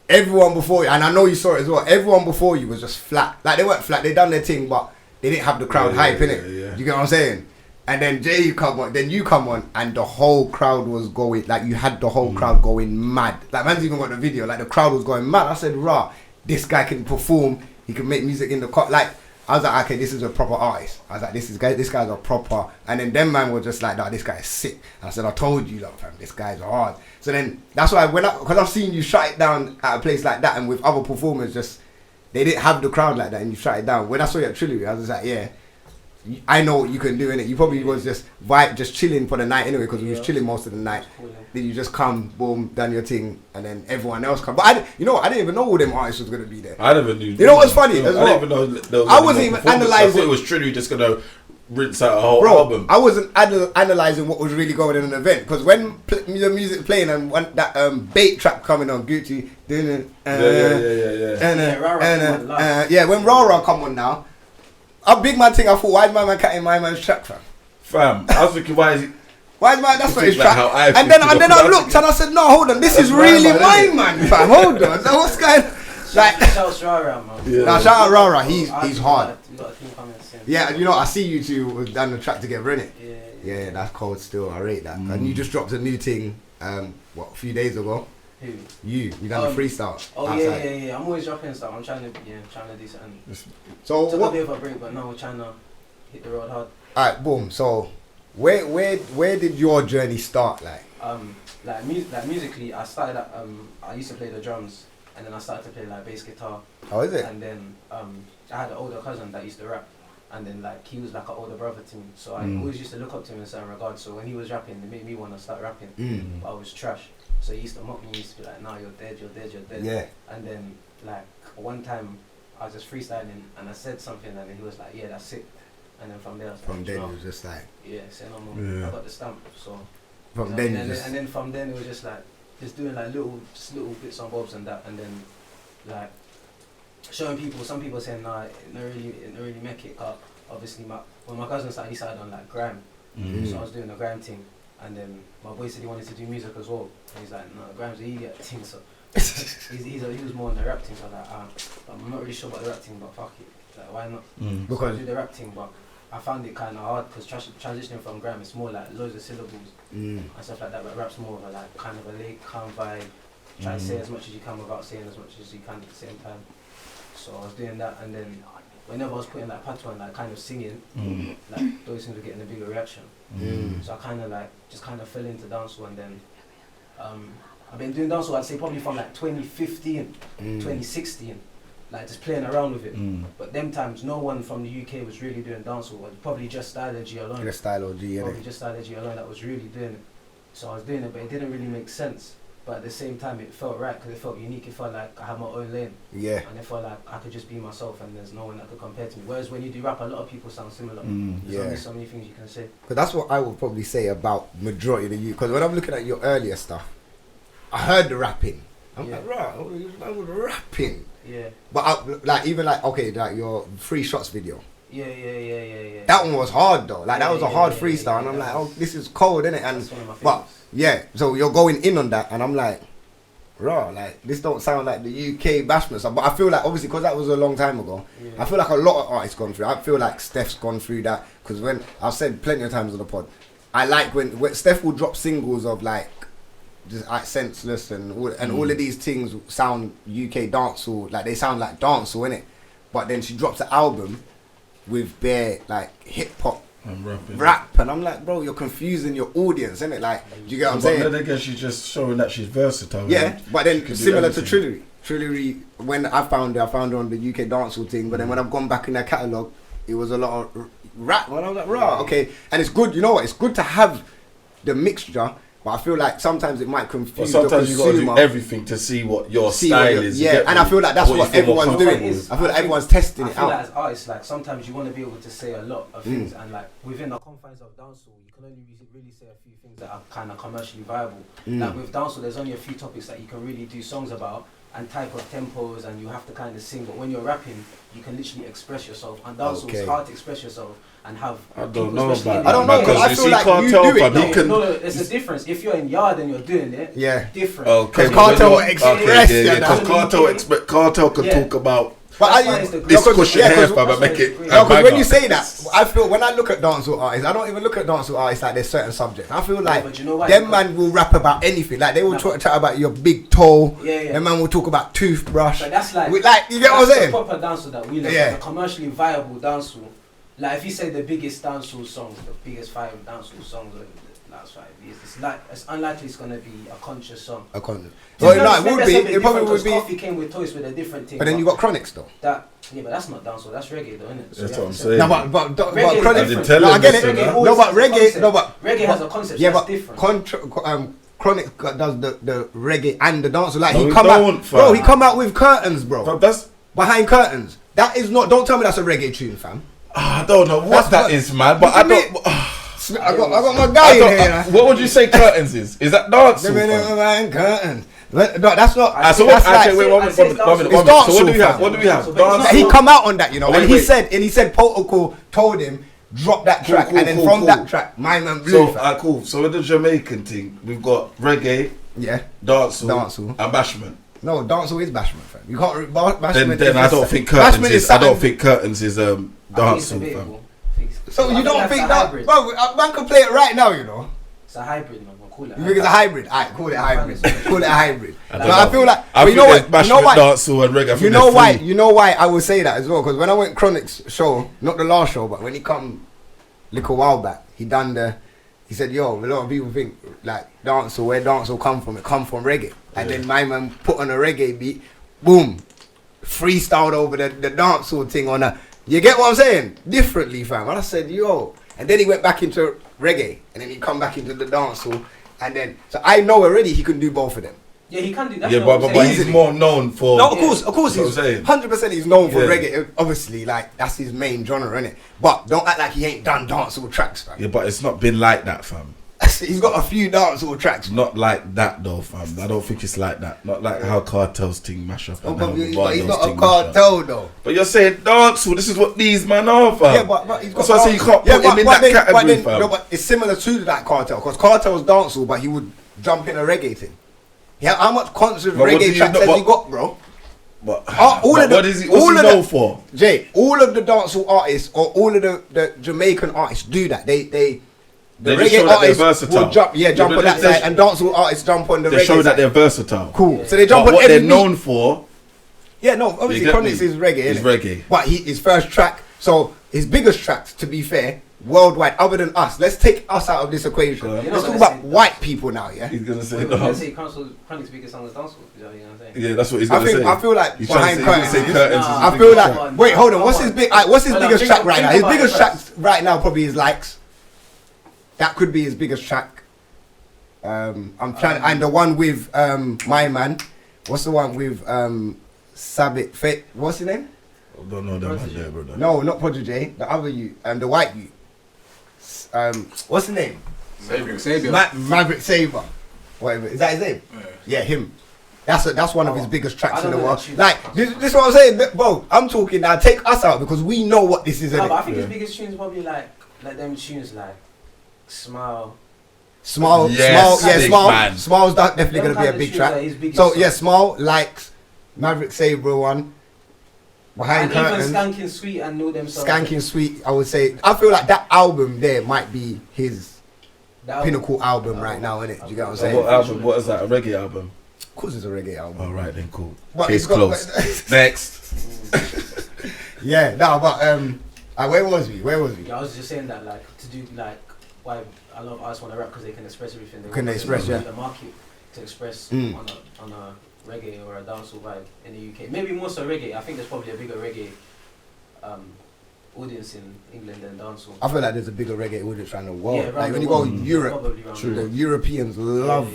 Speaker 1: everyone before you, and I know you saw it as well, everyone before you was just flat. Like, they weren't flat, they done their thing, but they didn't have the crowd hype, innit? Yeah. You get what I'm saying? And then you come on, and the whole crowd was going, like, you had the whole crowd going mad. Like, man's even got the video, like, the crowd was going mad. I said, rah, this guy can perform, he can make music in the car. Like, I was like, okay, this is a proper artist. I was like, this guy's a proper. And then them man were just like, nah, this guy is sick. And I said, I told you, like, fam, this guy's hard. So then that's why because I've seen you shut it down at a place like that, and with other performers, just they didn't have the crowd like that, and you shut it down. When I saw you at Trilogy, I was just like, yeah, I know what you can do, innit? You probably was just chilling for the night anyway, because we was chilling most of the night. Then you just come, boom, done your thing, and then everyone else come. But I didn't even know all them artists was gonna be there.
Speaker 2: I never knew.
Speaker 1: You know what's funny?
Speaker 2: I didn't even know.
Speaker 1: I wasn't even analysing.
Speaker 2: I thought it was Trinity just gonna rinse out a whole album.
Speaker 1: I wasn't analysing what was really going on in an event, because when the music playing and when that bait track coming on, Gucci, when Rara come on now. A big man thing, I thought, why is my man cutting my man's track, fam?
Speaker 2: I was thinking, why is
Speaker 1: that's not his track? And then I looked and I said, no, hold on, this is really my man, fam. Hold on. So what's going on? Like,
Speaker 3: shout out Rara, man.
Speaker 1: Yeah. Now, shout out Rara, he's hard. Yeah, you know, I see you two done the track together, innit? Yeah, that's cold still. I rate that. And you just dropped a new thing, a few days ago?
Speaker 3: Who?
Speaker 1: You done the freestyle.
Speaker 3: Oh outside. Yeah. I'm always dropping stuff. I'm trying to do something.
Speaker 1: So
Speaker 3: took a bit of a break, but now we're trying to hit the road hard.
Speaker 1: Alright, boom. So where did your journey start?
Speaker 3: Musically, I started at, I used to play the drums, and then I started to play like bass guitar.
Speaker 1: Oh, is it?
Speaker 3: And then I had an older cousin that used to rap, and then like he was like an older brother to me, so I always used to look up to him in certain regards. So when he was rapping, it made me want to start rapping. But I was trash. So he used to mock me, he used to be like, nah, you're dead.
Speaker 1: Yeah.
Speaker 3: And then, like, one time, I was just freestyling, and I said something, and then he was like, yeah, that's it. And then from there, I was
Speaker 1: from then, it was just like...
Speaker 3: Yeah, say no more. I got the stamp, so...
Speaker 1: From then,
Speaker 3: and then from then, it was just like, just doing like little bits and bobs and that, and then, like, showing people, some people saying, nah, it don't really make it, obviously, when my cousin started, he started on, like, grime. So I was doing the grime thing. And then my boy said he wanted to do music as well. And he's like, no, Grime's an idiot thing, so he was more on the rap thing, so like, I'm not really sure about the rap thing, but fuck it, like, why not? Because I do the rap thing, but I found it kind of hard, because transitioning from grime, it's more like loads of syllables and stuff like that, but rap's more of a like kind of a late, calm vibe, try to say as much as you can without saying as much as you can at the same time. So I was doing that, and then whenever I was putting like patois and like kind of singing, like those things were getting a bigger reaction. So I kind of like just kind of fell into dancehall, and then I've been doing dancehall, I'd say probably from like 2015, 2016, like just playing around with it. But them times, no one from the UK was really doing dancehall. Probably just Stylo G alone.
Speaker 1: Stylo G,
Speaker 3: probably just Stylo G alone that was really doing it. So I was doing it, but it didn't really make sense. But at the same time, it felt right because it felt unique. It felt like I had my own lane. Yeah. And it felt like I could just be myself, and there's no one that could compare to me. Whereas when you do rap, a lot of people sound similar. There's only so many things you can say.
Speaker 1: But that's what I would probably say about majority of the youth. Because when I'm looking at your earlier stuff, I heard the rapping. I'm like, right, I was rapping.
Speaker 3: Yeah.
Speaker 1: But even like your Free Shots video.
Speaker 3: Yeah.
Speaker 1: That one was hard though. Like that was a hard freestyle, and I'm like, oh, this is cold, innit? And
Speaker 3: that's one of my favorites.
Speaker 1: Yeah, so you're going in on that, and I'm like, raw, like this don't sound like the UK bashment stuff. But I feel like obviously because that was a long time ago, I feel like a lot of artists gone through. I feel like Steph's gone through that, because when I've said plenty of times on the pod, I like when Steph will drop singles of like just like Senseless and all of these things sound UK dancehall, like they sound like dancehall, innit? But then she drops an album with bare like hip hop and rap, and I'm like, bro, you're confusing your audience, innit? Like, do you get what I'm saying?
Speaker 2: But then again, she's just showing that she's versatile.
Speaker 1: Yeah, but then similar to Trilogy, when I found her on the UK dancehall thing, but then when I've gone back in their catalogue, it was a lot of rap, and I was like, right, okay. And it's good, you know what? It's good to have the mixture, But I feel like sometimes it might confuse
Speaker 2: But sometimes
Speaker 1: the
Speaker 2: you got to
Speaker 1: consumer.
Speaker 2: do everything to see what your style is.
Speaker 1: Yeah, and I feel like that's what everyone's doing. I feel like everyone's testing it out.
Speaker 3: I feel like as artists, like sometimes you want to be able to say a lot of things, and like within the confines of dancehall, you can only really say a few things that are kind of commercially viable. Like with dancehall, there's only a few topics that you can really do songs about, and type of tempos, and you have to kind of sing. But when you're rapping, you can literally express yourself, and dancehall is hard to express yourself and have.
Speaker 2: I don't know about
Speaker 1: I don't know, because I feel like you do it.
Speaker 3: No, there's a difference. If you're in yard and you're doing it, different.
Speaker 1: Because Cartel will express.
Speaker 2: Because Cartel can talk about.
Speaker 1: But
Speaker 2: this cushion hair, but make it.
Speaker 1: Because when you say that, I feel when I look at dancehall artists, I don't even look at dancehall artists like there's certain subjects. I feel like them man will rap about anything. Like they will chat about your big toe. Them man will talk about toothbrush.
Speaker 3: But that's like
Speaker 1: you get what I'm saying?
Speaker 3: The proper dancehall that we look at, the commercially viable dancehall. Like if you say the biggest dancehall songs, the biggest 5 dancehall songs of the last 5 years, it's unlikely it's gonna be a conscious song.
Speaker 1: A conscious. Well, no, it would be. It probably would be.
Speaker 3: Coffee came with toys with a different thing.
Speaker 1: But then you got Chronics though.
Speaker 3: But that's not dancehall. That's reggae though, isn't it?
Speaker 2: That's what I'm saying.
Speaker 1: No, but Chronics.
Speaker 2: No,
Speaker 1: I get it. No, but reggae. No, but
Speaker 3: reggae has a concept.
Speaker 1: Yeah,
Speaker 3: that's
Speaker 1: but
Speaker 3: different.
Speaker 1: Chronics does the reggae and the dancehall. Like he come out, bro. He come out with curtains, bro.
Speaker 2: That's
Speaker 1: behind curtains. That is not. Don't tell me that's a reggae tune, fam.
Speaker 2: I don't know what that is, man. But I don't.
Speaker 1: I got my guy in here.
Speaker 2: What would you say curtains is? Is that dancehall?
Speaker 1: Curtains. No, that's not.
Speaker 2: So what do we have? What do we have?
Speaker 1: He come out on that, you know, and he said Protocol told him drop that track, and then from that track, my man blew.
Speaker 2: So cool. So with the Jamaican thing, we've got reggae, dancehall, and bashment.
Speaker 1: No, dancehall is bashment, fam. You can't bashment.
Speaker 2: Then I don't think curtains is. I don't think curtains is dancehall, fam.
Speaker 1: So you don't think that, bro? Man can play it right now, you know.
Speaker 3: It's a hybrid, man. We'll call it.
Speaker 1: You think it's a hybrid? Alright, call it a hybrid. Call it a hybrid.
Speaker 2: I
Speaker 1: feel like.
Speaker 2: You know what? Dancehall and reggae.
Speaker 1: You know why? You know why I would say that as well? Because when I went Chronic's show, not the last show, but when he come a little while back, he said, "Yo, a lot of people think like dancehall. Where dancehall come from? It come from reggae." And then my man put on a reggae beat, boom, freestyled over the dancehall thing on a. You get what I'm saying? Differently, fam. And I said, yo. And then he went back into reggae. And then he come back into the dancehall. And then, so I know already he can do both of them.
Speaker 3: Yeah, he can do that.
Speaker 2: Yeah, but he's more known for...
Speaker 1: No, of course he's 100% he's known for reggae. Obviously, like, that's his main genre, innit? But don't act like he ain't done dancehall tracks, fam.
Speaker 2: Yeah, but it's not been like that, fam.
Speaker 1: He's got a few dancehall tracks.
Speaker 2: Not like that, though, fam. I don't think it's like that. Not like how Cartel's thing mash up.
Speaker 1: But he's not a cartel, though.
Speaker 2: But you're saying dancehall, this is what these men are, fam.
Speaker 1: Yeah, but he's got...
Speaker 2: That's why I say you can't put him in that category, fam.
Speaker 1: No, but it's similar to that Cartel. Because Cartel's dancehall, but he would jump in a reggae thing. Yeah, how much conscious reggae tracks has he got, bro?
Speaker 2: What is he known for?
Speaker 1: Jay, all of the dancehall artists or all of the Jamaican artists do that. The reggae artists will jump on that side, and dancehall artists jump on the reggae side.
Speaker 2: They show that they're versatile.
Speaker 1: Cool. So they jump on
Speaker 2: what
Speaker 1: every
Speaker 2: they're known for.
Speaker 1: Yeah, no, obviously Chronix is reggae.
Speaker 2: It's reggae.
Speaker 1: But his first track, so his biggest tracks, to be fair, worldwide, other than us. Let's take us out of this equation. Let's talk about white people now, yeah?
Speaker 2: He's going to say
Speaker 3: no. Let's say Chronic's biggest song is dancehall. You know what I'm saying?
Speaker 2: Yeah, that's what he's going to say.
Speaker 1: I feel like behind curtains.
Speaker 2: I
Speaker 1: feel like, wait, hold on. What's his biggest track right now? His biggest track right now probably is Likes. That could be his biggest track. I'm trying, and the one with my man. What's the one with Sabit? What's his name?
Speaker 2: I don't know that one there, brother.
Speaker 1: No, not Prodigy. The other you, the white you. What's his name? Maverick Saber. Whatever. Is that his name? Yeah, him. That's one of his biggest tracks in the world. Like this is what I'm saying, bro. I'm talking now. Take us out because we know what this is.
Speaker 3: No, but I think his biggest tunes probably like them tunes like Smile.
Speaker 1: Smile's definitely gonna be a big track. So yeah, Smile, Likes, Maverick Sabre one. Behind curtains.
Speaker 3: Even Skanking Sweet and Know Them Songs.
Speaker 1: Skanking Sweet, I would say. I feel like that album there might be his pinnacle album right now, innit? Do you get what I'm saying?
Speaker 2: What album? What is that? A reggae album?
Speaker 1: Of course, it's a reggae album.
Speaker 2: All right, then cool.
Speaker 1: But
Speaker 2: Case closed. Next.
Speaker 1: Yeah, no, but where was we?
Speaker 3: Yeah, I was just saying that like to do like why a lot of artists want to rap because they can express everything. They
Speaker 1: can express, yeah.
Speaker 3: The market to express on a reggae or a dancehall vibe in the UK. Maybe more so reggae. I think there's probably a bigger reggae audience in England than dancehall.
Speaker 1: I feel like there's a bigger reggae audience around the world.
Speaker 3: Yeah,
Speaker 1: like when you go Europe,
Speaker 3: the
Speaker 1: Europeans love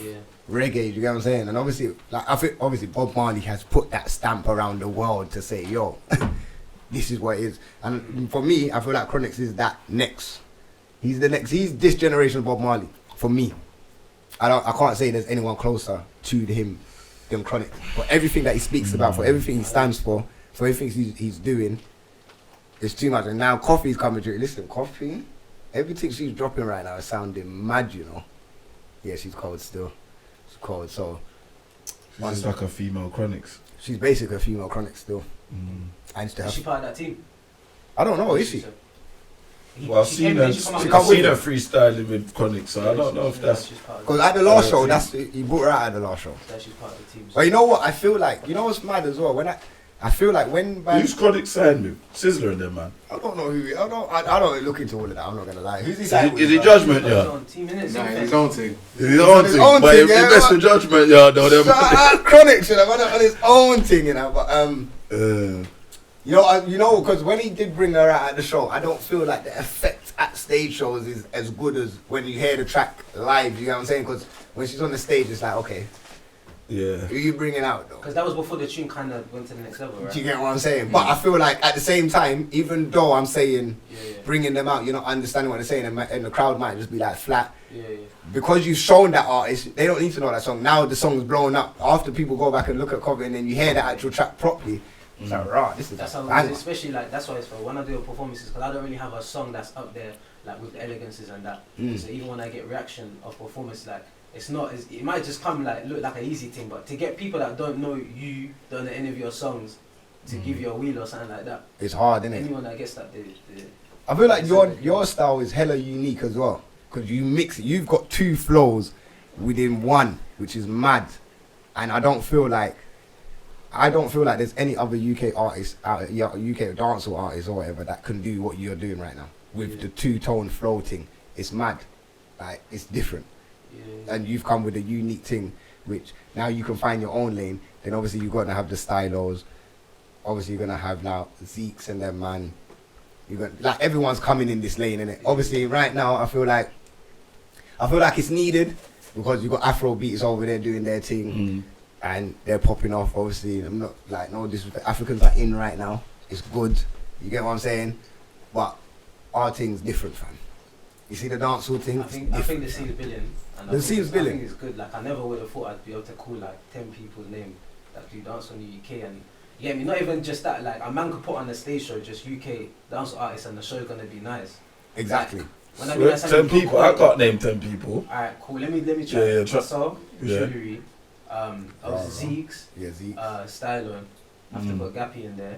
Speaker 1: reggae. You get what I'm saying? And obviously, like I think obviously Bob Marley has put that stamp around the world to say, yo, this is what it is. And for me, I feel like Chronix is that next. He's the next. He's this generation of Bob Marley. For me, I can't say there's anyone closer to him than Chronix. For everything that he speaks about, for everything he stands for everything he's doing. It's too much. And now Coffee's coming to it. Listen, Coffee, everything she's dropping right now is sounding mad, you know. Yeah, she's cold still. She's cold, so.
Speaker 2: She's just like a female Chronix.
Speaker 1: She's basically a female Chronix still.
Speaker 3: Is she part of that team?
Speaker 1: I don't know, is she?
Speaker 2: Well, I've seen her freestyling with Chronix, so I don't know if that's...
Speaker 1: Because at the last show, he brought her out at the last show.
Speaker 3: So she's part of the team.
Speaker 1: But you know what, I feel like, you know what's mad as well, I feel like when...
Speaker 2: Who's Chronix signed with? Sizzler and them, man.
Speaker 1: I don't know who... I don't look into all of that, I'm not going to lie. Who's he signed with?
Speaker 2: Is he Judgment, yeah?
Speaker 4: No, his own thing.
Speaker 2: His own thing, but he invests in Judgment, yeah. No, them.
Speaker 1: Chronix, you know, on his own thing, you know, but... You know, because when he did bring her out at the show, I don't feel like the effect at stage shows is as good as when you hear the track live, you know what I'm saying? Because when she's on the stage, it's like, okay,
Speaker 2: yeah,
Speaker 1: who are you bringing out though?
Speaker 3: Because that was before the tune kind of went to the next level, right?
Speaker 1: Do you get what I'm saying? But I feel like at the same time, even though I'm saying bringing them out, you're not understanding what they're saying, and the crowd might just be like flat. Because you've shown that artist, they don't need to know that song. Now the song's blown up. After people go back and look at cover and then you hear the actual track properly, it's like, right, this is
Speaker 3: especially like that's why it's for when I do performances, because I don't really have a song that's up there like with the elegances and that. So even when I get reaction of performance, like it's not as, it might just come like look like an easy thing, but to get people that don't know you, don't know any of your songs, to give you a wheel or something like that,
Speaker 1: it's hard, isn't it?
Speaker 3: Anyone that gets that,
Speaker 1: I feel like your style is hella unique as well, because you mix it. You've got two flows within one, which is mad, and I don't feel like there's any other UK artist, UK dancehall artist or whatever that can do what you're doing right now with the two-tone floating. It's mad, like it's different, and you've come with a unique thing, which now you can find your own lane. Then obviously you're gonna have the Stylos. Obviously you're gonna have now Zeeks and them, man. You're gonna, like, everyone's coming in this lane, innit? Obviously right now I feel like it's needed because you've got Afro beats over there doing their thing. And they're popping off, obviously. I'm not like, no disrespect. Africans are in right now. It's good. You get what I'm saying? But our thing's different, fam. You see the dancehall thing?
Speaker 3: I think the Seeds billion.
Speaker 1: The Seeds billion.
Speaker 3: I think it's good. Like, I never would have thought I'd be able to call like 10 people's name that do dance in the UK. And you get me? Not even just that. Like, a man could put on a stage show just UK dance artists, and the show's gonna be nice.
Speaker 1: Exactly.
Speaker 3: Like, when
Speaker 2: 10 people. I can't name 10 people.
Speaker 3: Alright, cool. Let me try. Myself, Jewelry. Zeeks, Stylo, I have to put Gappy in there.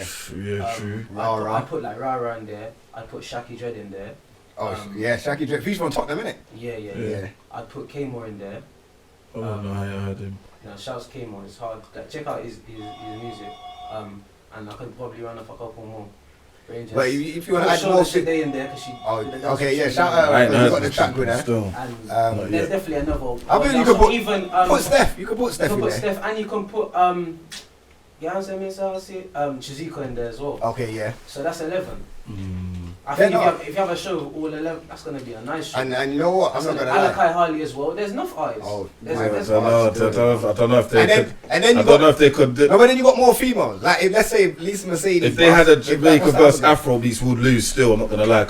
Speaker 2: True.
Speaker 3: I put like Rara in there. I put Shaki Dread in there.
Speaker 1: Shaki Dread. He's from Tottenham, innit?
Speaker 3: Yeah. I put K-More in there.
Speaker 2: Oh no, I heard him.
Speaker 3: Shouts K-More. It's hard. Like, check out his music. And I could probably run off a couple more. Rangers.
Speaker 1: But if you want to add more
Speaker 3: today in there, because she.
Speaker 1: Shout out. You got the track with her.
Speaker 3: And there's definitely another.
Speaker 1: I mean, you could put Steph. You could put Steph in there.
Speaker 3: Steph, and you can put Chiziko in there as well.
Speaker 1: Okay, yeah.
Speaker 3: So that's 11. I think if you have a show with all 11, that's gonna be a nice show.
Speaker 1: And you know what? I'm not gonna lie.
Speaker 3: Alakai Harley as well. There's enough artists.
Speaker 2: I don't know if they could.
Speaker 1: And then I don't know if they could. No, but then you got more females. Like, if, let's say Lisa Mercedes.
Speaker 2: If they had a Jamaica versus Afro beats, would lose still. I'm not gonna lie.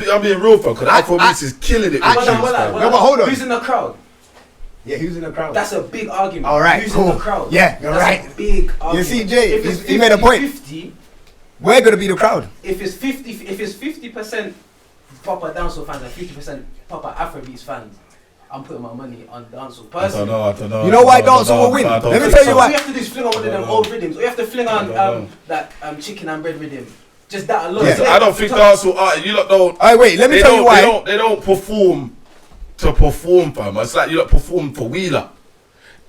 Speaker 2: I'm being real, fun. Because Afro beats is killing it.
Speaker 1: No, but hold on.
Speaker 3: Who's in the crowd?
Speaker 1: Yeah, who's in the crowd?
Speaker 3: That's a big argument.
Speaker 1: All right,
Speaker 3: who's
Speaker 1: cool.
Speaker 3: in the crowd?
Speaker 1: Yeah, you're right.
Speaker 3: A big argument.
Speaker 1: You see, Jay, he made a point.
Speaker 3: 50,
Speaker 1: we're gonna be the crowd.
Speaker 3: If it's 50% proper dancehall fans and 50% proper Afrobeats fans, I'm putting my money on dancehall. Personally,
Speaker 2: I don't know.
Speaker 1: You know why dancehall will win? Let me tell you why.
Speaker 3: All you have to do is fling on one of them old rhythms, or you have to fling on that chicken and bread rhythm. Just that alone.
Speaker 2: Yeah. I don't think dancehall. You lot don't.
Speaker 1: Wait, let me tell you why.
Speaker 2: They don't perform to perform, fam. It's like you lot perform for Wheeler.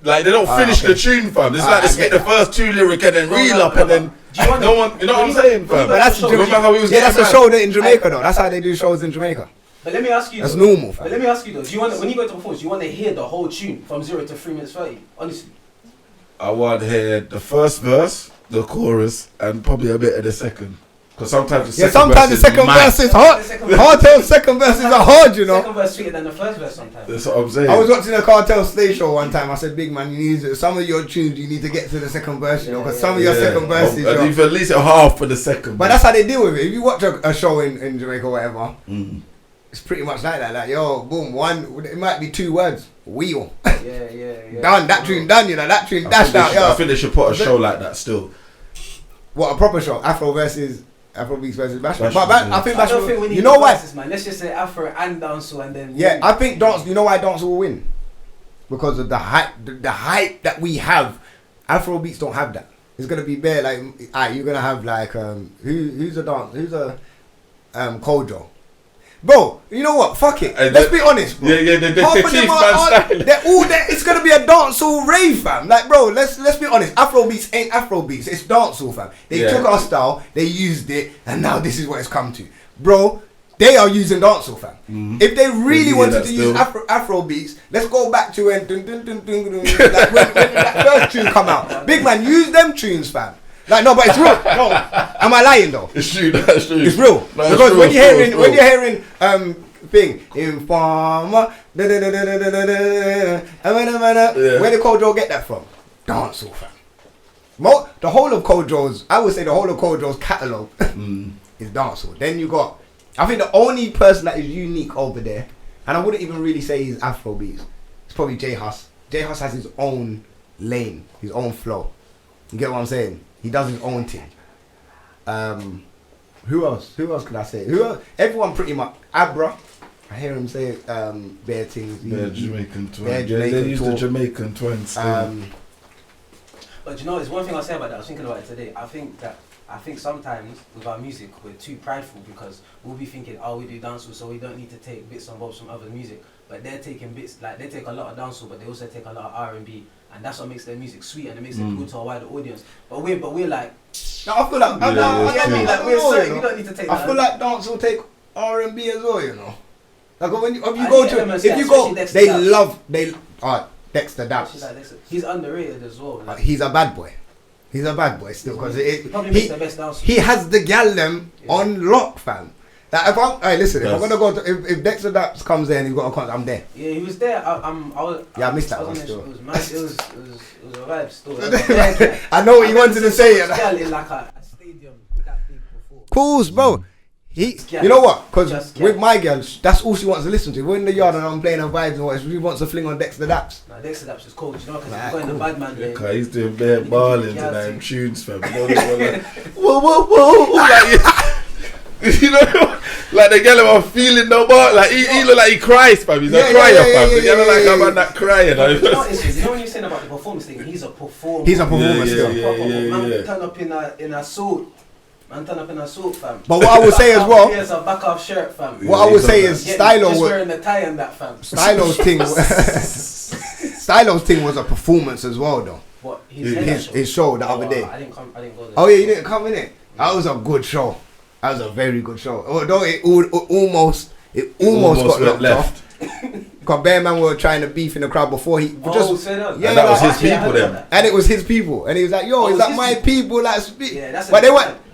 Speaker 2: Like, they don't finish the tune, fam. It's like they skip the first two lyric and then reel up and then no one. You know what I'm saying, fam? But that's
Speaker 1: a show in Jamaica though. That's how they do shows in Jamaica.
Speaker 3: But let me ask you.
Speaker 1: That's normal, fam.
Speaker 3: But let me ask you though. Do you want, when you go to performance, do you want to hear the whole tune from 0 to 3 minutes 30? Honestly.
Speaker 2: I want to hear the first verse, the chorus, and probably a bit of the second. Because sometimes
Speaker 1: the second verse is hard. Cartel's second verses are hard, you know.
Speaker 3: Second verse sweeter than the first verse sometimes.
Speaker 2: That's what I'm saying.
Speaker 1: I was watching a Cartel stage show one time. I said, big man, you need some of your tunes. You need to get to the second verse, you know, because some of your second verses.
Speaker 2: You've at least a half for the second.
Speaker 1: But that's how they deal with it. If you watch a show in Jamaica or whatever, it's pretty much like that. Like, yo, boom, one. It might be 2 words. Wheel.
Speaker 3: Yeah.
Speaker 1: Done. That tune done. You know, that tune dashed out.
Speaker 2: I think they should put a show like that still.
Speaker 1: What, a proper show? Afrobeats versus Bashment.
Speaker 2: But
Speaker 1: I think
Speaker 3: I don't think we need verses, man. Let's just say Afro and dancehall and then.
Speaker 1: Yeah, I think dance. You know why dance will win? Because of the hype. The hype that we have. Afrobeats don't have that. It's gonna be bare. Like, you're gonna have like who's a Kojo. Bro, you know what? Fuck it. Let's be honest, bro.
Speaker 2: Yeah, the teeth man style.
Speaker 1: They're all there. It's gonna be a dancehall rave, fam. Like, bro, let's be honest. Afrobeats ain't Afrobeats. It's dancehall, fam. They took our style, they used it, and now this is what it's come to, bro. They are using dancehall, fam. If they really wanted to use Afrobeats, let's go back to when when that first tune come out. Big man, use them tunes, fam. Like, no, but it's real. No, am I lying though?
Speaker 2: It's true. That's true.
Speaker 1: It's real.
Speaker 2: No,
Speaker 1: because
Speaker 2: true,
Speaker 1: when you're hearing thing Informer, where did Kojo get that from? Dancehall, fam. The whole of Kojo's, I would say the whole of Kojo's catalogue is dancehall. Then you got, I think the only person that is unique over there, and I wouldn't even really say he's Afrobeats, it's probably J Hus. J Hus has his own lane, his own flow. You get what I'm saying? He does his own thing. Who else? Who else could I say? Who else? Everyone pretty much. Abra. I hear him say bare things.
Speaker 2: Bare Jamaican twins.
Speaker 1: They
Speaker 2: use the Jamaican twins.
Speaker 3: But you know, there's one thing I'll say about that. I was thinking about it today. I think sometimes with our music we're too prideful because we'll be thinking, we do dancehall, so we don't need to take bits and bobs from other music. But they're taking bits, like they take a lot of dancehall, but they also take a lot of R&B, and that's what makes their music sweet and it makes it cool to a wider audience. But we're like,
Speaker 1: no, I feel like
Speaker 3: we're sorry, we don't need to take that.
Speaker 1: I feel like dancehall take R&B as well, you know. Like when you go, Dexter Daps.
Speaker 3: He's underrated as well. Like.
Speaker 1: He's a bad boy. He's a bad boy still because
Speaker 3: he probably makes the best dancehall.
Speaker 1: He has the gal them on lock, fam. Like if I'm gonna go to, if Dexter Daps comes there and he's got a concert, I'm there.
Speaker 3: Yeah, he was there. I
Speaker 1: missed that one still.
Speaker 3: It was mad. It was a vibe still.
Speaker 1: I know what you wanted to say.
Speaker 3: In like a stadium that big before.
Speaker 1: Cool, bro. You know what? Because with my girl, that's all she wants to listen to. We're in the yard and I'm playing her vibes and what she wants to fling on Dexter Daps.
Speaker 3: Nah, Dexter Daps is cool. You know, because he's going the bad man.
Speaker 2: Yeah, he's doing bare ballings and them tunes, fam. Whoa. You know, like the girl I'm feeling no more. Like he look like he cries, fam. He's a crier, fam. The girl like I'm not crying. You know what
Speaker 3: you're saying about the performance thing? He's a performer.
Speaker 1: He's a performer still.
Speaker 3: Man turn up in a suit. Man turn up in a suit, fam.
Speaker 1: But what I would say as well,
Speaker 3: he has a back off shirt, fam.
Speaker 1: What I would say is Stylo
Speaker 3: was wearing the tie and that, fam.
Speaker 1: Stylo's thing was a performance as well, though.
Speaker 3: What
Speaker 1: his show the other day.
Speaker 3: I didn't go there.
Speaker 1: Oh yeah, you didn't come in it. That was a good show. That was a very good show. Although it almost got locked off. Because Bear Man were trying to beef in the crowd before he
Speaker 2: that was his people then.
Speaker 1: And it was his people. And he was like, yo, is that my people? Like, but they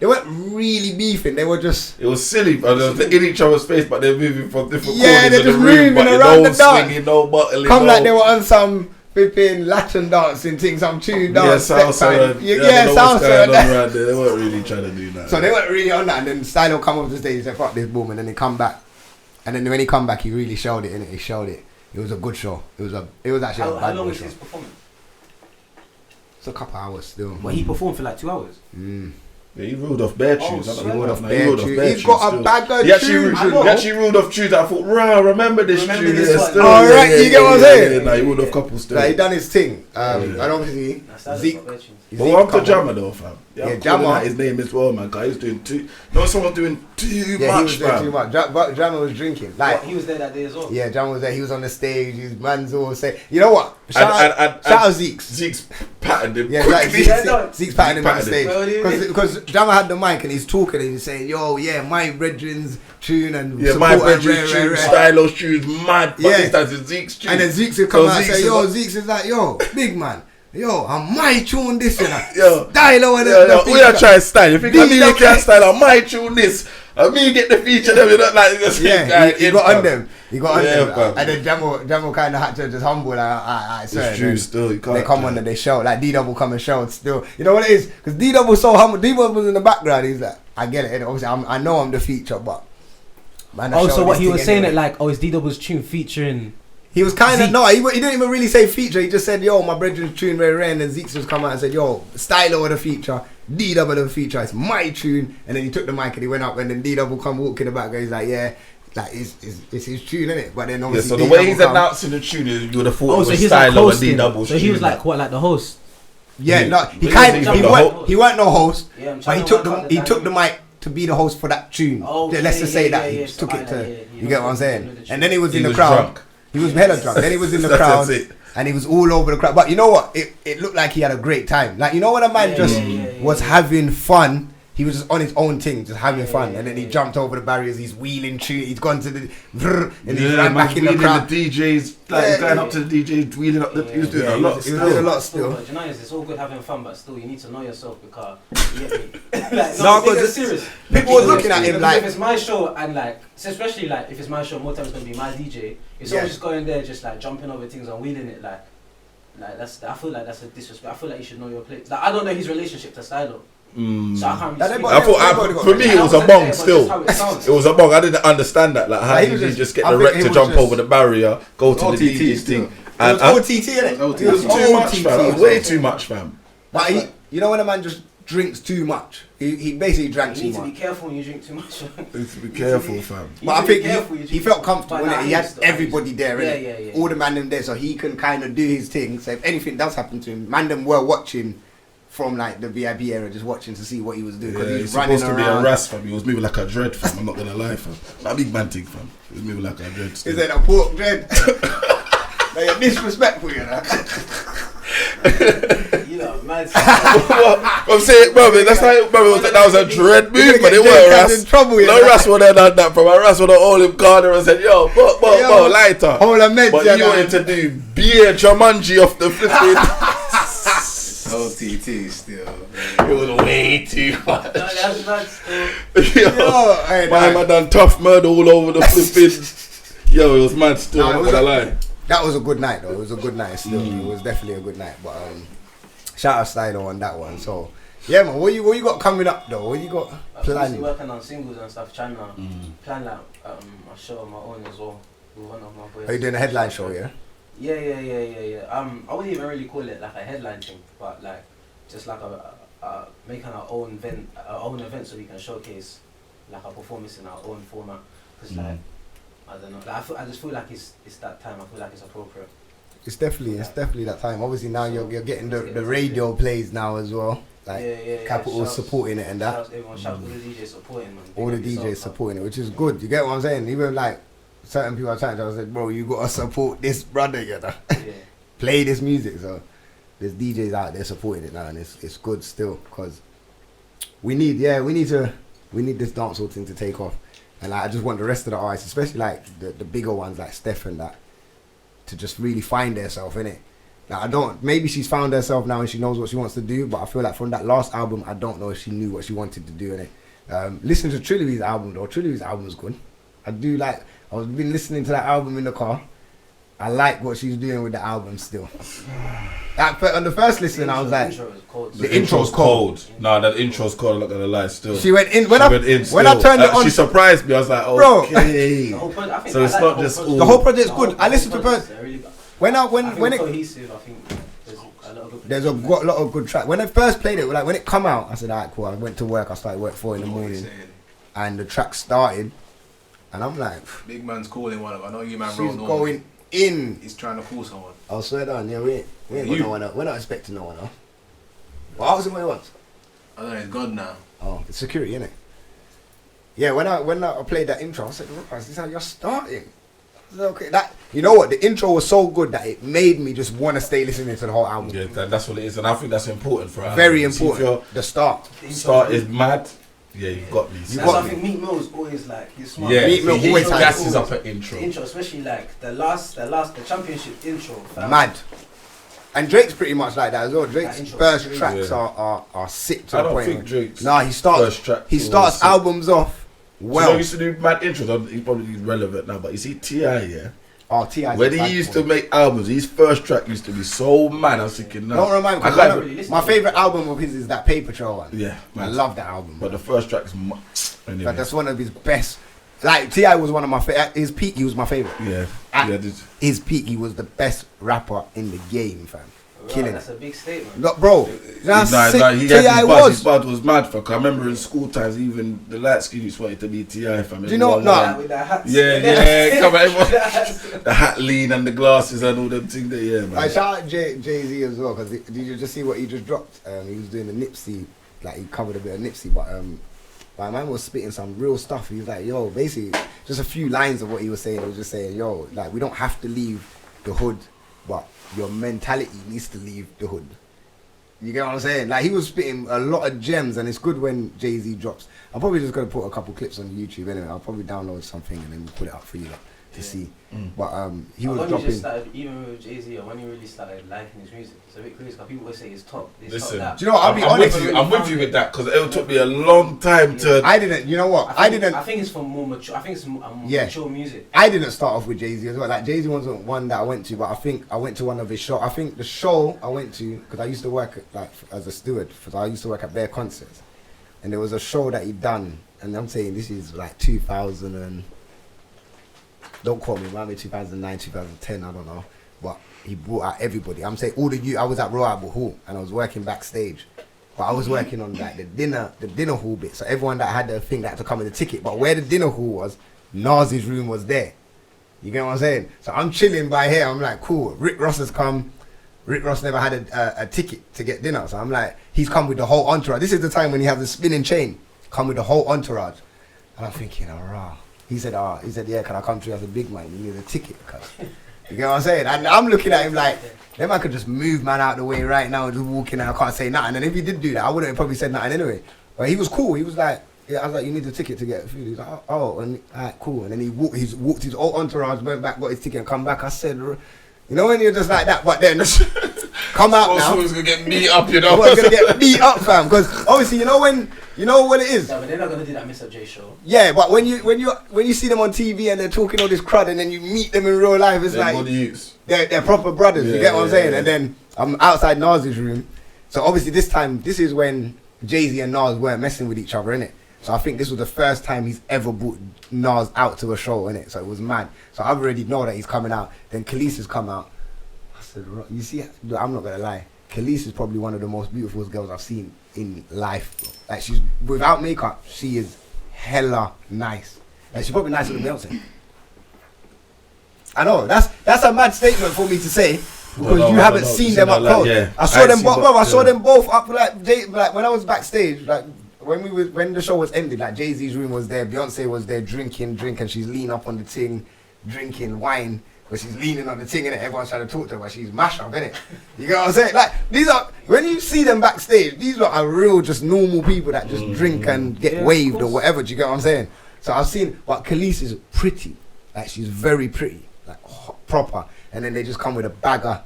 Speaker 1: weren't really beefing. They were just...
Speaker 2: It was silly, but they were in each other's face, but they're moving from different corners
Speaker 1: they're just
Speaker 2: of the room,
Speaker 1: moving around the dance.
Speaker 2: Swinging, no bottling,
Speaker 1: come like they were on some flipping Latin dancing thing, some tune dance.
Speaker 2: Salsa.
Speaker 1: Salsa.
Speaker 2: They weren't really trying to do that.
Speaker 1: So they weren't really on that. And then Stylo come up the stage and said, fuck this, boom. And then they come back. And then when he come back, he really showed it, innit? He showed it. It was a good show. It was actually a bad show. How long was his performance? It's a couple hours still.
Speaker 3: Well, he performed for like 2 hours.
Speaker 2: Yeah, he ruled off bare tunes.
Speaker 1: He's got a bag of tunes.
Speaker 2: He actually ruled off tunes that I thought, remember this tune.
Speaker 1: Alright, you get what I'm saying?
Speaker 2: Yeah, he ruled off couple still.
Speaker 1: He done his thing. And obviously, Zeke.
Speaker 2: But what up to Jammer though, fam?
Speaker 1: Yeah, Jammer.
Speaker 2: His name as well, man. Guy, he was doing too. No, someone's doing too much,
Speaker 1: he was doing too much. Jammer was drinking. Like
Speaker 3: he was there that day as well.
Speaker 1: Yeah, Jammer was there. He was on the stage. His man's all say, you know what? Shout out Zeke's.
Speaker 2: Zeke's patted him.
Speaker 1: Yeah, like Zeke's patted him on the stage because Jammer had the mic and he's talking and he's saying, "Yo, yeah, my brethren's tune and
Speaker 2: my brethren's tune, Stylo's tune's mad." But this time it's Zeke's tune.
Speaker 1: And then Zeke's will come out and say, "Yo, Zeke's is like, yo, big man." yo, I might tune this, you know.
Speaker 2: Yo,
Speaker 1: Stylo and
Speaker 2: yo, we are trying to style. You think I can't style? I might tune this. I mean, get the feature. Them, you know, like this.
Speaker 1: Yeah, he got on them. He got on them.
Speaker 2: Bro.
Speaker 1: And then Jamo kind of had to just humble. I swear.
Speaker 2: It's true. Still, you can't.
Speaker 1: They come on and they shout like D-Double come and shout still. You know what it is? Because D-Double so humble. D-Double was in the background. He's like, I get it. Obviously, I know I'm the feature, but man.
Speaker 3: So what he was saying it like, it's D-Double's tune featuring.
Speaker 1: He was kind of he didn't even really say feature. He just said, "Yo, my brethren's tune very rare." And then Zeke's just come out and said, "Yo, Stylo with the feature, D-Double the feature. It's my tune." And then he took the mic and he went up, and then D-Double come walk in the back. And he's like, "Yeah, like it's his tune, isn't it?" But then obviously,
Speaker 2: so the way he's announcing the tune, you would have thought it was Stylo and D-Double's
Speaker 3: tune. So he was like what, like the host?
Speaker 1: Yeah, no, he weren't no host, but he took the mic to be the host for that tune. Let's just say that he took it to. You get what I'm saying? And then he was in the crowd. He was hella drunk. Then he was in the crowd, and he was all over the crowd. But you know what? It looked like he had a great time. Like, you know when a man was having fun. He was just on his own thing, just having fun, and then he jumped over the barriers. He's wheeling, he's gone to the, and he ran back in the crowd.
Speaker 2: The DJs, like going up to the DJs, wheeling up the. He was doing a lot.
Speaker 1: He was doing a lot still.
Speaker 3: But you know, it's all good having fun, but still, you need to know yourself because you get me. Like,
Speaker 1: no, because it's serious. People were looking at him like,
Speaker 3: if it's my show, and like, especially like if it's my show, more times it's gonna be my DJ. If someone's just going there, just like jumping over things and wheeling it, like that's. I feel like that's a disrespect. I feel like you should know your place. Like, I don't know his relationship to Stylo. So I can't really
Speaker 2: for me it was a bong still. It was a bong. I didn't understand that. Like, how did you just get the rec to jump over the barrier, go to the DJ's thing?
Speaker 1: And OTT, innit?
Speaker 2: It was too much, fam. It was way too much, fam.
Speaker 1: But you know when a man just drinks too much, he basically drank too much.
Speaker 3: You need to be careful when you drink too much.
Speaker 2: You need to be careful, fam.
Speaker 1: But I think he felt comfortable, innit? He had everybody there, innit?
Speaker 3: Yeah.
Speaker 1: All the man them there, so he can kind of do his thing. So if anything does happen to him, man them were watching from like the VIP area, just watching to see what he was doing, because he was running
Speaker 2: supposed
Speaker 1: around.
Speaker 2: to be a ras, fam. He was moving like a dread, fam. I'm not gonna lie, fam. Not a big man thing, fam. He was moving like a dread.
Speaker 1: Is it a pork dread? No, you're disrespectful, you know.
Speaker 3: You know, man.
Speaker 2: I'm saying, bro, that's how, bro, that was a dread move, but it wasn't ras. No ras would have done that, from a ras would have hold him corner and said, yo, lighter.
Speaker 1: Hold a med,
Speaker 2: but you wanted to do beer Jumanji off the flipping.
Speaker 4: OTT still.
Speaker 2: It was way too much.
Speaker 3: No, that's not still.
Speaker 2: Man done tough murder all over the flipping. Yo, it was mad still. I'm not gonna lie.
Speaker 1: That was a good night though. It was a good night still. It was definitely a good night. But shout out Stylo on that one. So yeah, man. What you got coming up though? What you got planning?
Speaker 3: I'm working on singles and stuff. Trying to plan like a show on my own as well with one of my boys.
Speaker 1: Are you doing a headline show? Yeah.
Speaker 3: Yeah. I wouldn't even really call it like a headline thing, but like just like a making our own event, so we can showcase like a performance in our own format. Because like I don't know, like, I just feel like it's that time. I feel like it's appropriate. It's
Speaker 1: definitely that time. Obviously now you're getting the radio plays now as well. Like Capital supporting it and that.
Speaker 3: Shouts all the DJs supporting, man.
Speaker 1: All the DJs supporting it, which is good. You get what I'm saying? Even like certain people are trying to say, bro, you gotta support this brother, you know. Play this music. So there's DJs out there supporting it now, and it's good still, because we need this dancehall thing to take off. And like, I just want the rest of the artists, especially like the bigger ones like Steph and that, to just really find herself in it. Like, maybe she's found herself now and she knows what she wants to do, but I feel like from that last album, I don't know if she knew what she wanted to do in it. Listen to Trilogy's album though. Trilogy's album is good. I've been listening to that album in the car. I like what she's doing with the album still. On the first listen, I was like,
Speaker 2: the intro's cold. No, that intro's cold. I'm not gonna lie. Still,
Speaker 1: she went in when I turned it on.
Speaker 2: She surprised me. I was like, okay. Bro, so it's not just all.
Speaker 1: The whole project's good. I listened to when it
Speaker 3: cohesive. I think
Speaker 1: there's a lot of good tracks. When I first played it, like when it come out, I said, alright, cool. I went to work. I started work 4 in the morning, and the track started, and I'm like,
Speaker 4: big man's calling one of. I know you man.
Speaker 1: She's going in.
Speaker 4: He's trying to call someone.
Speaker 1: I'll swear down. Yeah, we ain't got no one else. We're not expecting no one else. Well, I was in what he wants.
Speaker 4: I don't know. It's God now.
Speaker 1: Oh, it's security, innit? Yeah, when I played that intro, I said, "This is how you're starting." Okay, you know what? The intro was so good that it made me just want to stay listening to the whole album.
Speaker 2: Yeah, that's what it is, and I think that's important for us.
Speaker 1: Very important. The start
Speaker 2: is mad. Yeah, you've got me.
Speaker 3: I think Meat Mill is always like, he's smart.
Speaker 2: Yeah,
Speaker 1: Meat Mill always
Speaker 2: gasses up an intro.
Speaker 3: The intro, especially like the championship intro.
Speaker 1: Mad. And Drake's pretty much like that as well. Drake's
Speaker 3: That intro
Speaker 1: first
Speaker 3: is
Speaker 1: tracks are sick to
Speaker 2: I
Speaker 1: the
Speaker 2: don't
Speaker 1: point.
Speaker 2: think Drake's
Speaker 1: Nah, he starts
Speaker 2: sick.
Speaker 1: albums off well.
Speaker 2: So he used to do mad intros. He's probably relevant now, but you see T.I., yeah.
Speaker 1: Oh, T.I.
Speaker 2: When he used to make albums, his first track used to be so mad. I was thinking, no.
Speaker 1: Don't remind me.
Speaker 3: I can't really listen
Speaker 1: My
Speaker 3: to
Speaker 1: favorite album of his is that Paper Trail one.
Speaker 2: Yeah,
Speaker 1: I
Speaker 2: man.
Speaker 1: love that album.
Speaker 2: But the first track is anyway.
Speaker 1: Like, that's one of his best. Like T.I. was one of my at his peak. He was my favorite.
Speaker 2: Yeah,
Speaker 1: At his peak, he was the best rapper in the game, fam. Killing
Speaker 3: That's a big statement.
Speaker 1: Look, bro, that's sick.
Speaker 2: He
Speaker 1: T.I.
Speaker 2: had
Speaker 1: was.
Speaker 2: his bud was mad. Fuck, I remember in school times, even the light skin used wanted to be T.I. fam.
Speaker 1: Do you know? No.
Speaker 3: With that hat.
Speaker 2: Yeah, come on, everyone. The hat lean and the glasses and all them things there, yeah, man.
Speaker 1: I shout out Jay-Z as well, because did you just see what he just dropped? He was doing the Nipsey, like he covered a bit of Nipsey, but my man was spitting some real stuff. He was like, yo, basically, just a few lines of what he was saying. He was just saying, yo, like, we don't have to leave the hood, but your mentality needs to leave the hood. You get what I'm saying? Like, he was spitting a lot of gems, and it's good when Jay-Z drops. I'm probably just going to put a couple clips on YouTube anyway. I'll probably download something and then put it up for you to see. But he was
Speaker 3: when
Speaker 1: dropping.
Speaker 3: you just started, even with Jay-Z, or when you really started liking his music, it's a bit crazy because people always say it's top.
Speaker 2: Listen,
Speaker 3: top
Speaker 1: do you know what? I'll be honest.
Speaker 2: I'm with you with that because it took me a long time to.
Speaker 1: I didn't. You know what? I didn't.
Speaker 3: I think it's for more mature. I think it's more
Speaker 1: Yeah.
Speaker 3: mature music.
Speaker 1: I didn't start off with Jay-Z as well. Like, Jay-Z wasn't one that I went to, but I think I went to one of his shows. I think the show I went to, because I used to work as a steward, because I used to work at their concerts, and there was a show that he'd done, and I'm saying this is like 2000 and don't quote me, maybe 2009, 2010, I don't know, but he brought out everybody. I'm saying all the youth. I was at Royal Albert Hall and I was working backstage. But I was working on like the dinner hall bit. So everyone that had the thing that had to come with the ticket. But where the dinner hall was, Nas's room was there. You get what I'm saying? So I'm chilling by here. I'm like, cool. Rick Ross has come. Rick Ross never had a ticket to get dinner. So I'm like, he's come with the whole entourage. This is the time when he has the spinning chain. Come with the whole entourage. And I'm thinking, rah. He said, yeah, can I come to you as a big man? You need a ticket. You get what I'm saying? And I'm looking at him like, them man could just move man out the way right now, just walking and I can't say nothing. And if he did do that, I wouldn't have probably said nothing anyway. But he was cool. He was like, yeah, I was like, you need a ticket to get food. He's like, oh, and alright, cool. And then he walked his whole entourage, went back, got his ticket and come back. I said, you know when you're just like that, but then come out now.
Speaker 2: Someone's gonna get beat up, you know.
Speaker 1: Someone's gonna get beat up, fam. Because obviously, you know what it is.
Speaker 3: Yeah, but they're not gonna do that Mr. J show.
Speaker 1: Yeah, but when you see them on TV and they're talking all this crud, and then you meet them in real life, it's like they're proper brothers. You get what I'm saying? Yeah. And then I'm outside Nas's room. So obviously this is when Jay-Z and Nas weren't messing with each other, innit? So I think this was the first time he's ever brought Nas out to a show, innit? So it was mad. So I already know that he's coming out. Then Khalees has come out. I said, you see, I'm not gonna lie. Khalees is probably one of the most beautiful girls I've seen in life, bro. Like, she's without makeup, she is hella nice. Like, she's probably nicer than Beyonce. I know that's a mad statement for me to say because you haven't seen them up close. Yeah. I saw them both. I saw them both up like when I was backstage, like when the show was ended. Like Jay-Z's room was there, Beyonce was there drinking, and she's leaning up on the thing, drinking wine. But she's leaning on the thing, and everyone's trying to talk to her, but she's mashed up, innit? You get what I'm saying? Like, these are, when you see them backstage, these are real, just normal people that just drink and get waved or whatever, do you get what I'm saying? So I've seen, but Khalees is pretty. Like, she's very pretty, like, proper. And then they just come with a bag of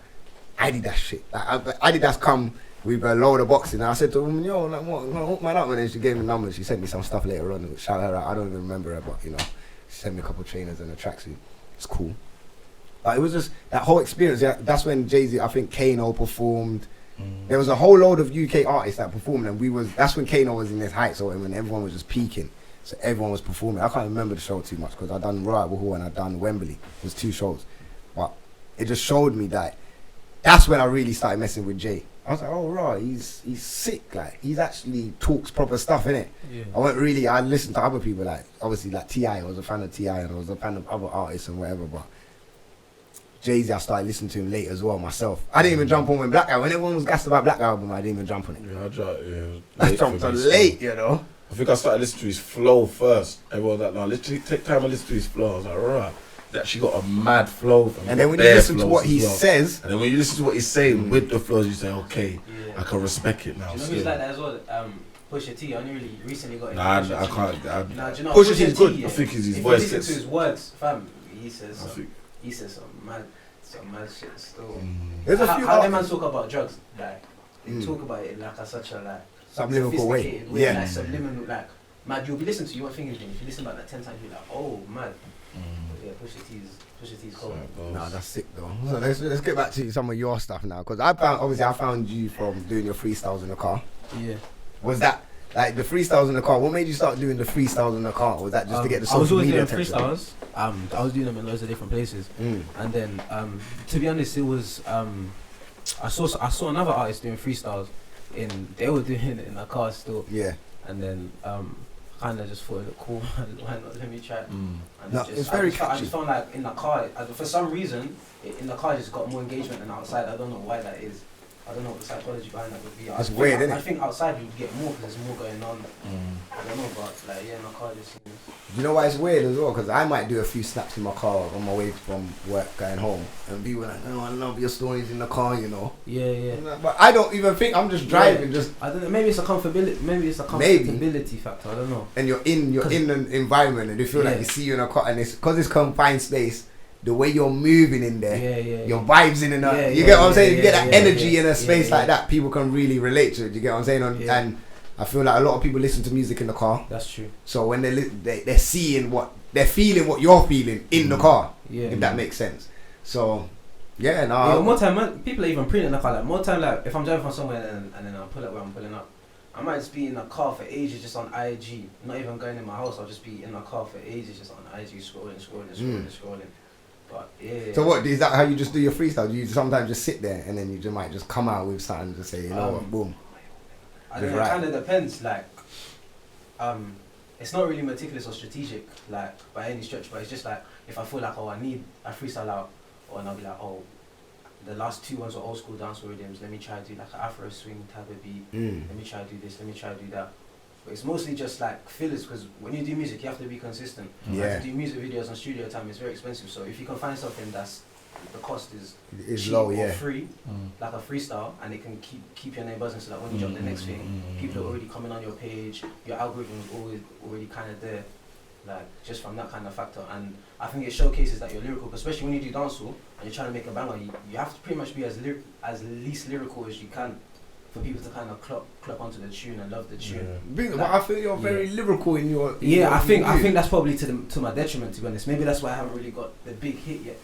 Speaker 1: Adidas shit. Like, Adidas come with a load of boxing. And I said to them, yo, like, what, hook man up? And then she gave me numbers. She sent me some stuff later on. Shout her out. I don't even remember her, but, you know, she sent me a couple of trainers and a tracksuit. It's cool. But it was just that whole experience. Yeah, that's when Jay-Z, I think Kano performed. There was a whole load of UK artists that performed, and that's when Kano was in his height, so when everyone was just peaking. So everyone was performing. I can't remember the show too much because I done Royal Hall and I done Wembley. It was 2 shows, but it just showed me that that's when I really started messing with Jay. I was like, oh right, he's sick. Like he's actually talks proper stuff, innit? Yeah. I listened to other people, like obviously like T.I. I was a fan of T.I. and I was a fan of other artists and whatever, but Jay-Z, I started listening to him late as well myself. I didn't even jump on when everyone was gassed about Black Album, I didn't even jump on it. I jumped on late, you know.
Speaker 2: I think I started listening to his flow first. Everyone was like, no, literally take time and listen to his flow. I was like, right. He's actually got a mad flow.
Speaker 1: And then when you listen to what he says.
Speaker 2: And then when you listen to what he's saying with the flows, you say, okay, I can respect it now.
Speaker 3: Do you know who's like that as well? Pusha T, I only really recently got into
Speaker 2: I can't.
Speaker 3: Do you know
Speaker 1: Pusha T is good.
Speaker 2: I think his
Speaker 3: if
Speaker 2: voice
Speaker 3: you listen to his words, fam, he says some mad some mad shit still.
Speaker 1: There's a few.
Speaker 3: How them man talk about drugs? Like they talk about it like such a like
Speaker 1: subliminal way. Yeah.
Speaker 3: Like subliminal, like mad. You'll be listening to you won't think anything. If you listen back like 10 times, you're like, oh mad. Yeah, Pusha T's cold.
Speaker 1: Nah, that's sick though. So let's get back to some of your stuff now, because I found you from doing your freestyles in the car.
Speaker 3: Yeah.
Speaker 1: Was that like the freestyles in the car? What made you start doing the freestyles in the car? Was that just to get the social media attention?
Speaker 3: I was always doing freestyles. I was doing them in loads of different places. And then to be honest, it was I saw another artist doing freestyles they were doing it in the car still.
Speaker 1: Yeah.
Speaker 3: And then kind of just thought it looked cool. Why not? Let me try it. And
Speaker 1: no, it's very catchy.
Speaker 3: I just found like in the car, for some reason, in the car just got more engagement than outside. I don't know why that is. I don't know what the psychology behind that would be.
Speaker 1: It's weird, isn't it?
Speaker 3: I think outside you'd get more because there's more going on. I don't know, but like in the car just seems...
Speaker 1: You know why it's weird as well? Because I might do a few snaps in my car on my way from work going home, and people are like, "Oh, I love your stories in the car," you know.
Speaker 3: Yeah.
Speaker 1: But I don't even think I'm just driving. Just
Speaker 3: I don't know. Maybe it's a comfortability factor. I don't know.
Speaker 1: And you're in an environment, and they feel like you see you in a car, and it's because it's confined space. The way you're moving in there, your vibes in and you get what I'm saying? You get that energy in a space like that, people can really relate to it. You get what I'm saying? And I feel like a lot of people listen to music in the car.
Speaker 3: That's true.
Speaker 1: So when they're seeing they're feeling what you're feeling in the car, if that makes sense. So
Speaker 3: more time, people are even printing in the car. Like more time, like if I'm driving from somewhere and then I pull up where I'm pulling up, I might just be in the car for ages just on IG, not even going in my house. I'll just be in the car for ages just on IG, scrolling. But
Speaker 1: So what is that? How you just do your freestyle? Do you sometimes just sit there and then you might just come out with something to say, you know what, boom?
Speaker 3: I don't know. It kind of depends. Like, it's not really meticulous or strategic, like by any stretch. But it's just like if I feel like I need a freestyle out, and I'll be like, the last 2 ones were old school dancehall rhythms. Let me try to do like an Afro swing type of beat. Let me try to do this. Let me try to do that. But it's mostly just like fillers, because when you do music, you have to be consistent. To do music videos on studio time is very expensive. So if you can find something that's the cost is cheap
Speaker 1: low,
Speaker 3: or free, like a freestyle, and it can keep your name buzzing, so that when you drop the next thing, people are already coming on your page. Your algorithm is already kind of there, like just from that kind of factor. And I think it showcases that you're lyrical, especially when you do dancehall and you're trying to make a banger. You have to pretty much be as least lyrical as you can, for people to kind of clock onto the tune and love the tune.
Speaker 1: But I feel you're very lyrical in your...
Speaker 3: I think that's probably to my detriment, to be honest. Maybe that's why I haven't really got the big hit yet.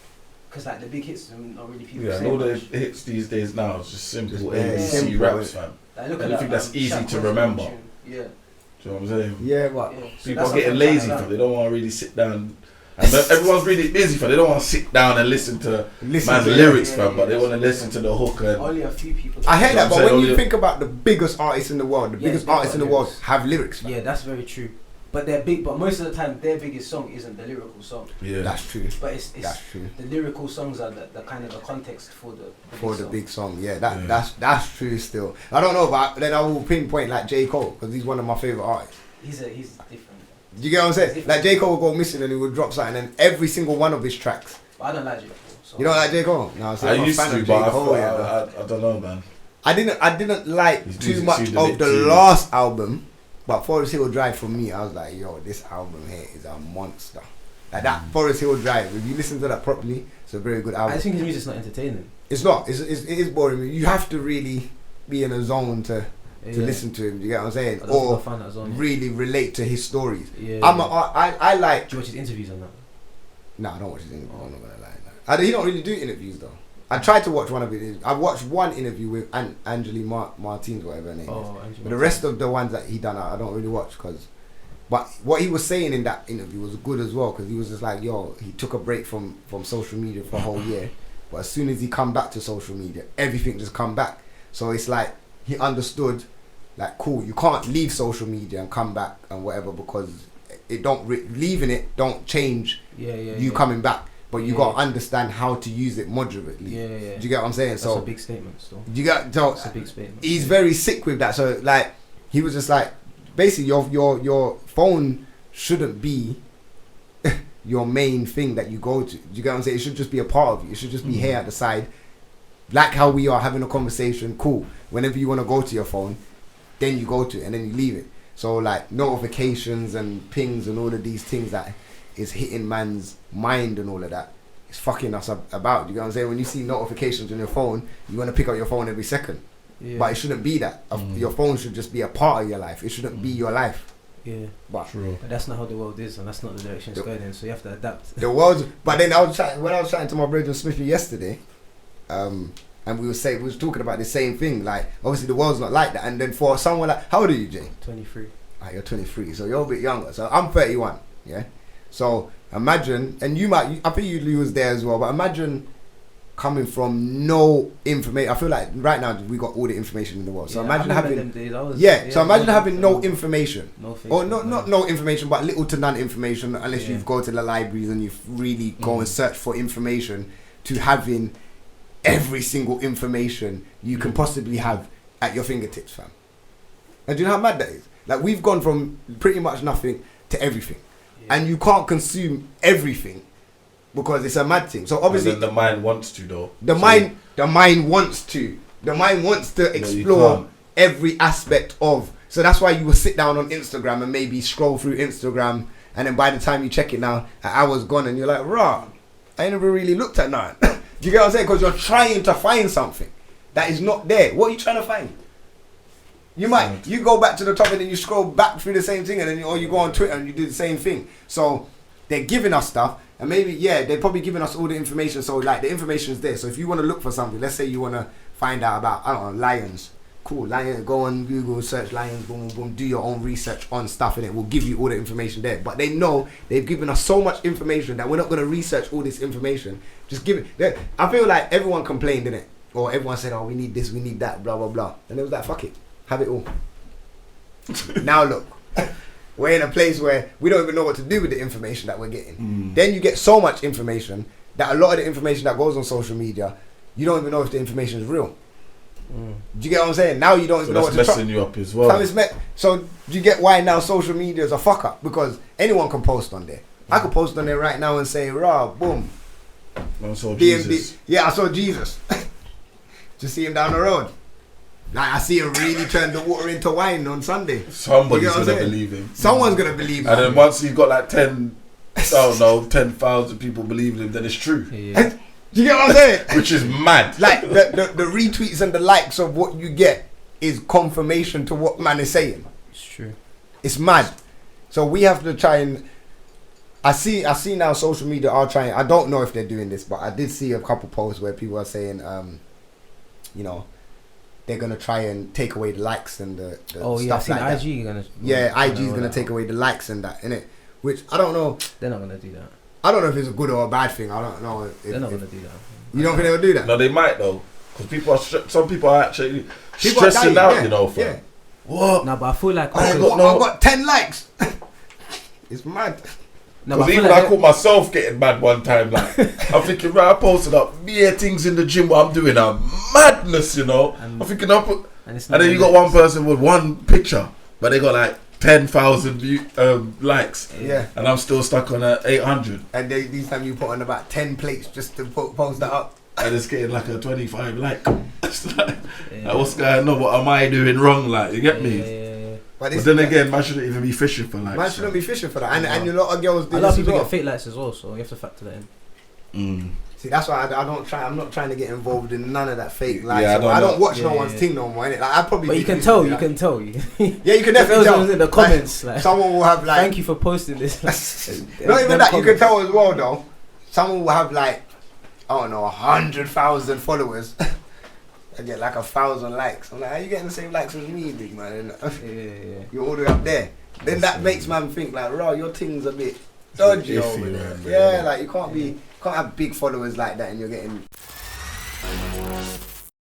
Speaker 3: Because like the big hits are not really people saying
Speaker 2: all the hits these days now is just simple ABC raps, fam. And I think that's easy to remember. Do you know what I'm saying?
Speaker 1: Yeah, but
Speaker 2: people are getting lazy, for they don't want to really sit down. And everyone's really busy, for they don't want to sit down and listen to man's lyrics, fam, but they want to listen to the hook. And
Speaker 3: only a few people.
Speaker 1: I hear that, but when you think about the biggest artists in the world, the biggest artists in the world have lyrics, fam.
Speaker 3: Yeah, that's very true. But they're big. But most of the time, their biggest song isn't the lyrical song.
Speaker 1: Yeah, that's true.
Speaker 3: But it's true. The lyrical songs are the kind of the context for the big song.
Speaker 1: Yeah, that's true. Still, I don't know, but then I will pinpoint like J. Cole, because he's one of my favorite artists.
Speaker 3: He's different.
Speaker 1: Do you get what I'm saying? Like J. Cole will go missing and he will drop something, and every single one of his tracks.
Speaker 3: But I don't like J. Cole. So
Speaker 1: You don't like J. Cole? No,
Speaker 2: I used to, but I don't know, man.
Speaker 1: I didn't like too much of the last album. But Forest Hill Drive, for me, I was like, yo, this album here is a monster. Like that Forest Hill Drive, if you listen to that properly, it's a very good album.
Speaker 3: I think his music's not entertaining.
Speaker 1: It's not. It is boring. You have to really be in a zone to listen to him. You get what I'm saying? Or really relate to his stories. I like...
Speaker 3: Do you watch his interviews on that?
Speaker 1: No, I don't watch his interviews. I'm not gonna lie. He don't really do interviews though. I tried to watch one of it. I watched one interview with Angeli Martins, whatever her name is. But the rest of the ones that he done, I don't really watch. But what he was saying in that interview was good as well, because he was just like, yo, he took a break from social media for a whole year. But as soon as he come back to social media, everything just come back. So it's like he understood, like, cool, you can't leave social media and come back and whatever, because it don't leaving it don't change you coming back. But you gotta understand how to use it moderately. Do you get what I'm saying?
Speaker 3: That's a big statement still.
Speaker 1: That's a big statement. He's very sick with that. So like, he was just like, basically your phone shouldn't be your main thing that you go to. Do you get what I'm saying? It should just be a part of you. It should just be here at the side. Like how we are having a conversation, cool. Whenever you want to go to your phone, then you go to it and then you leave it. So like notifications and pings and all of these things that is hitting man's mind and all of that, it's fucking us about. You know what I'm saying? When you see notifications on your phone, you want to pick up your phone every second. Yeah. But it shouldn't be that. Your phone should just be a part of your life. It shouldn't be your life.
Speaker 3: Yeah,
Speaker 1: but
Speaker 3: that's not how the world is, and that's not the direction it's going in. So you have to adapt.
Speaker 1: The world's. But then when I was chatting to my brother Smithy yesterday, and we were talking about the same thing. Like, obviously the world's not like that. And then for someone like, how old are you, Jay?
Speaker 3: 23.
Speaker 1: You're 23, so you're a bit younger. So I'm 31. Yeah. So imagine, and I think you was there as well. But imagine coming from no information. I feel like right now we got all the information in the world. So imagine having so imagine having no information, or not no information, but little to none information, unless you go to the libraries and you really go and search for information, to having every single information you can possibly have at your fingertips, fam. And do you know how mad that is? Like, we've gone from pretty much nothing to everything, and you can't consume everything. Because it's a mad thing. So obviously
Speaker 2: the mind wants to though.
Speaker 1: The mind wants to explore every aspect of. So that's why you will sit down on Instagram and maybe scroll through Instagram, and then by the time you check it now, an hour's gone and you're like, rah, I never really looked at none. Do you get what I'm saying? Because you're trying to find something that is not there. What are you trying to find? You go back to the top and then you scroll back through the same thing, and then you go on Twitter and you do the same thing. So they're giving us stuff. And maybe, they're probably giving us all the information. So, like, the information is there. So, if you want to look for something, let's say you want to find out about, I don't know, lions. Cool, lions. Go on Google, search lions, boom, boom, boom. Do your own research on stuff, and it will give you all the information there. But they know they've given us so much information that we're not going to research all this information. Just give it. I feel like everyone complained, didn't it? Or everyone said, oh, we need this, we need that, blah, blah, blah. And it was like, fuck it. Have it all. Now, look. We're in a place where we don't even know what to do with the information that we're getting. Then you get so much information that a lot of the information that goes on social media, you don't even know if the information is real. Do you get what I'm saying? Now you don't even know what to
Speaker 2: that's messing you up as well.
Speaker 1: So do you get why now social media is a fuck up? Because anyone can post on there. I could post on there right now and say, rah, boom.
Speaker 2: I saw
Speaker 1: Jesus. Yeah, I saw Jesus. Just see him down the road. Like, I see him really turn the water into wine on Sunday.
Speaker 2: Somebody's going to believe him.
Speaker 1: Someone's going to believe him.
Speaker 2: And then once he's got like 10,000 people believing him, then it's true.
Speaker 1: Yeah. Do you get what I'm saying?
Speaker 2: Which is mad.
Speaker 1: Like, the retweets and the likes of what you get is confirmation to what man is saying.
Speaker 3: It's true.
Speaker 1: It's mad. So we have to try and... I see now social media are trying... I don't know if they're doing this, but I did see a couple posts where people are saying, they're gonna try and take away the likes and the stuff like that.
Speaker 3: IG
Speaker 1: IG's gonna take away the likes and that, innit? Which I don't know.
Speaker 3: They're not gonna do that.
Speaker 1: I don't know if it's a good or a bad thing. I don't know.
Speaker 3: They're not gonna do that.
Speaker 1: You don't think they'll do that?
Speaker 2: No, they might though, because some people are actually stressing out. You know, for what?
Speaker 3: No, but I feel like
Speaker 1: I've got 10 likes. It's mad.
Speaker 2: No, because even I caught myself getting mad one time. Like, I'm thinking, right, I posted up mere things in the gym what I'm doing are madness, you know. I'm thinking, and then you got one person with one picture, but they got like 10,000 likes.
Speaker 1: Yeah. And
Speaker 2: I'm still stuck on 800.
Speaker 1: And these time you put on about 10 plates just to post that up.
Speaker 2: And it's getting like a 25 like. It's like what's going on? What am I doing wrong? Like, you get me?
Speaker 3: Yeah.
Speaker 2: But then again, man shouldn't even be fishing for likes.
Speaker 1: Man shouldn't be fishing for that. And a lot of girls do.
Speaker 3: A lot of people get fake likes as well, so you have to factor that in.
Speaker 1: See, that's why I'm not trying to get involved in none of that fake likes. Yeah,
Speaker 2: I
Speaker 1: don't watch no one's thing no more. Innit? Like, I probably.
Speaker 3: But you can tell.
Speaker 1: Yeah, you can
Speaker 3: definitely tell in the comments. Like,
Speaker 1: someone will have like.
Speaker 3: Thank you for posting this.
Speaker 1: Not even that. You can tell as well though. Someone will have like, I don't know, 100,000 followers. I get like 1,000 likes. I'm like, how you getting the same likes as me, big man?
Speaker 3: Yeah.
Speaker 1: You're all the way up there. Then that makes man think like, raw, your thing's a bit dodgy over there. Yeah, like you can't have big followers like that and you're getting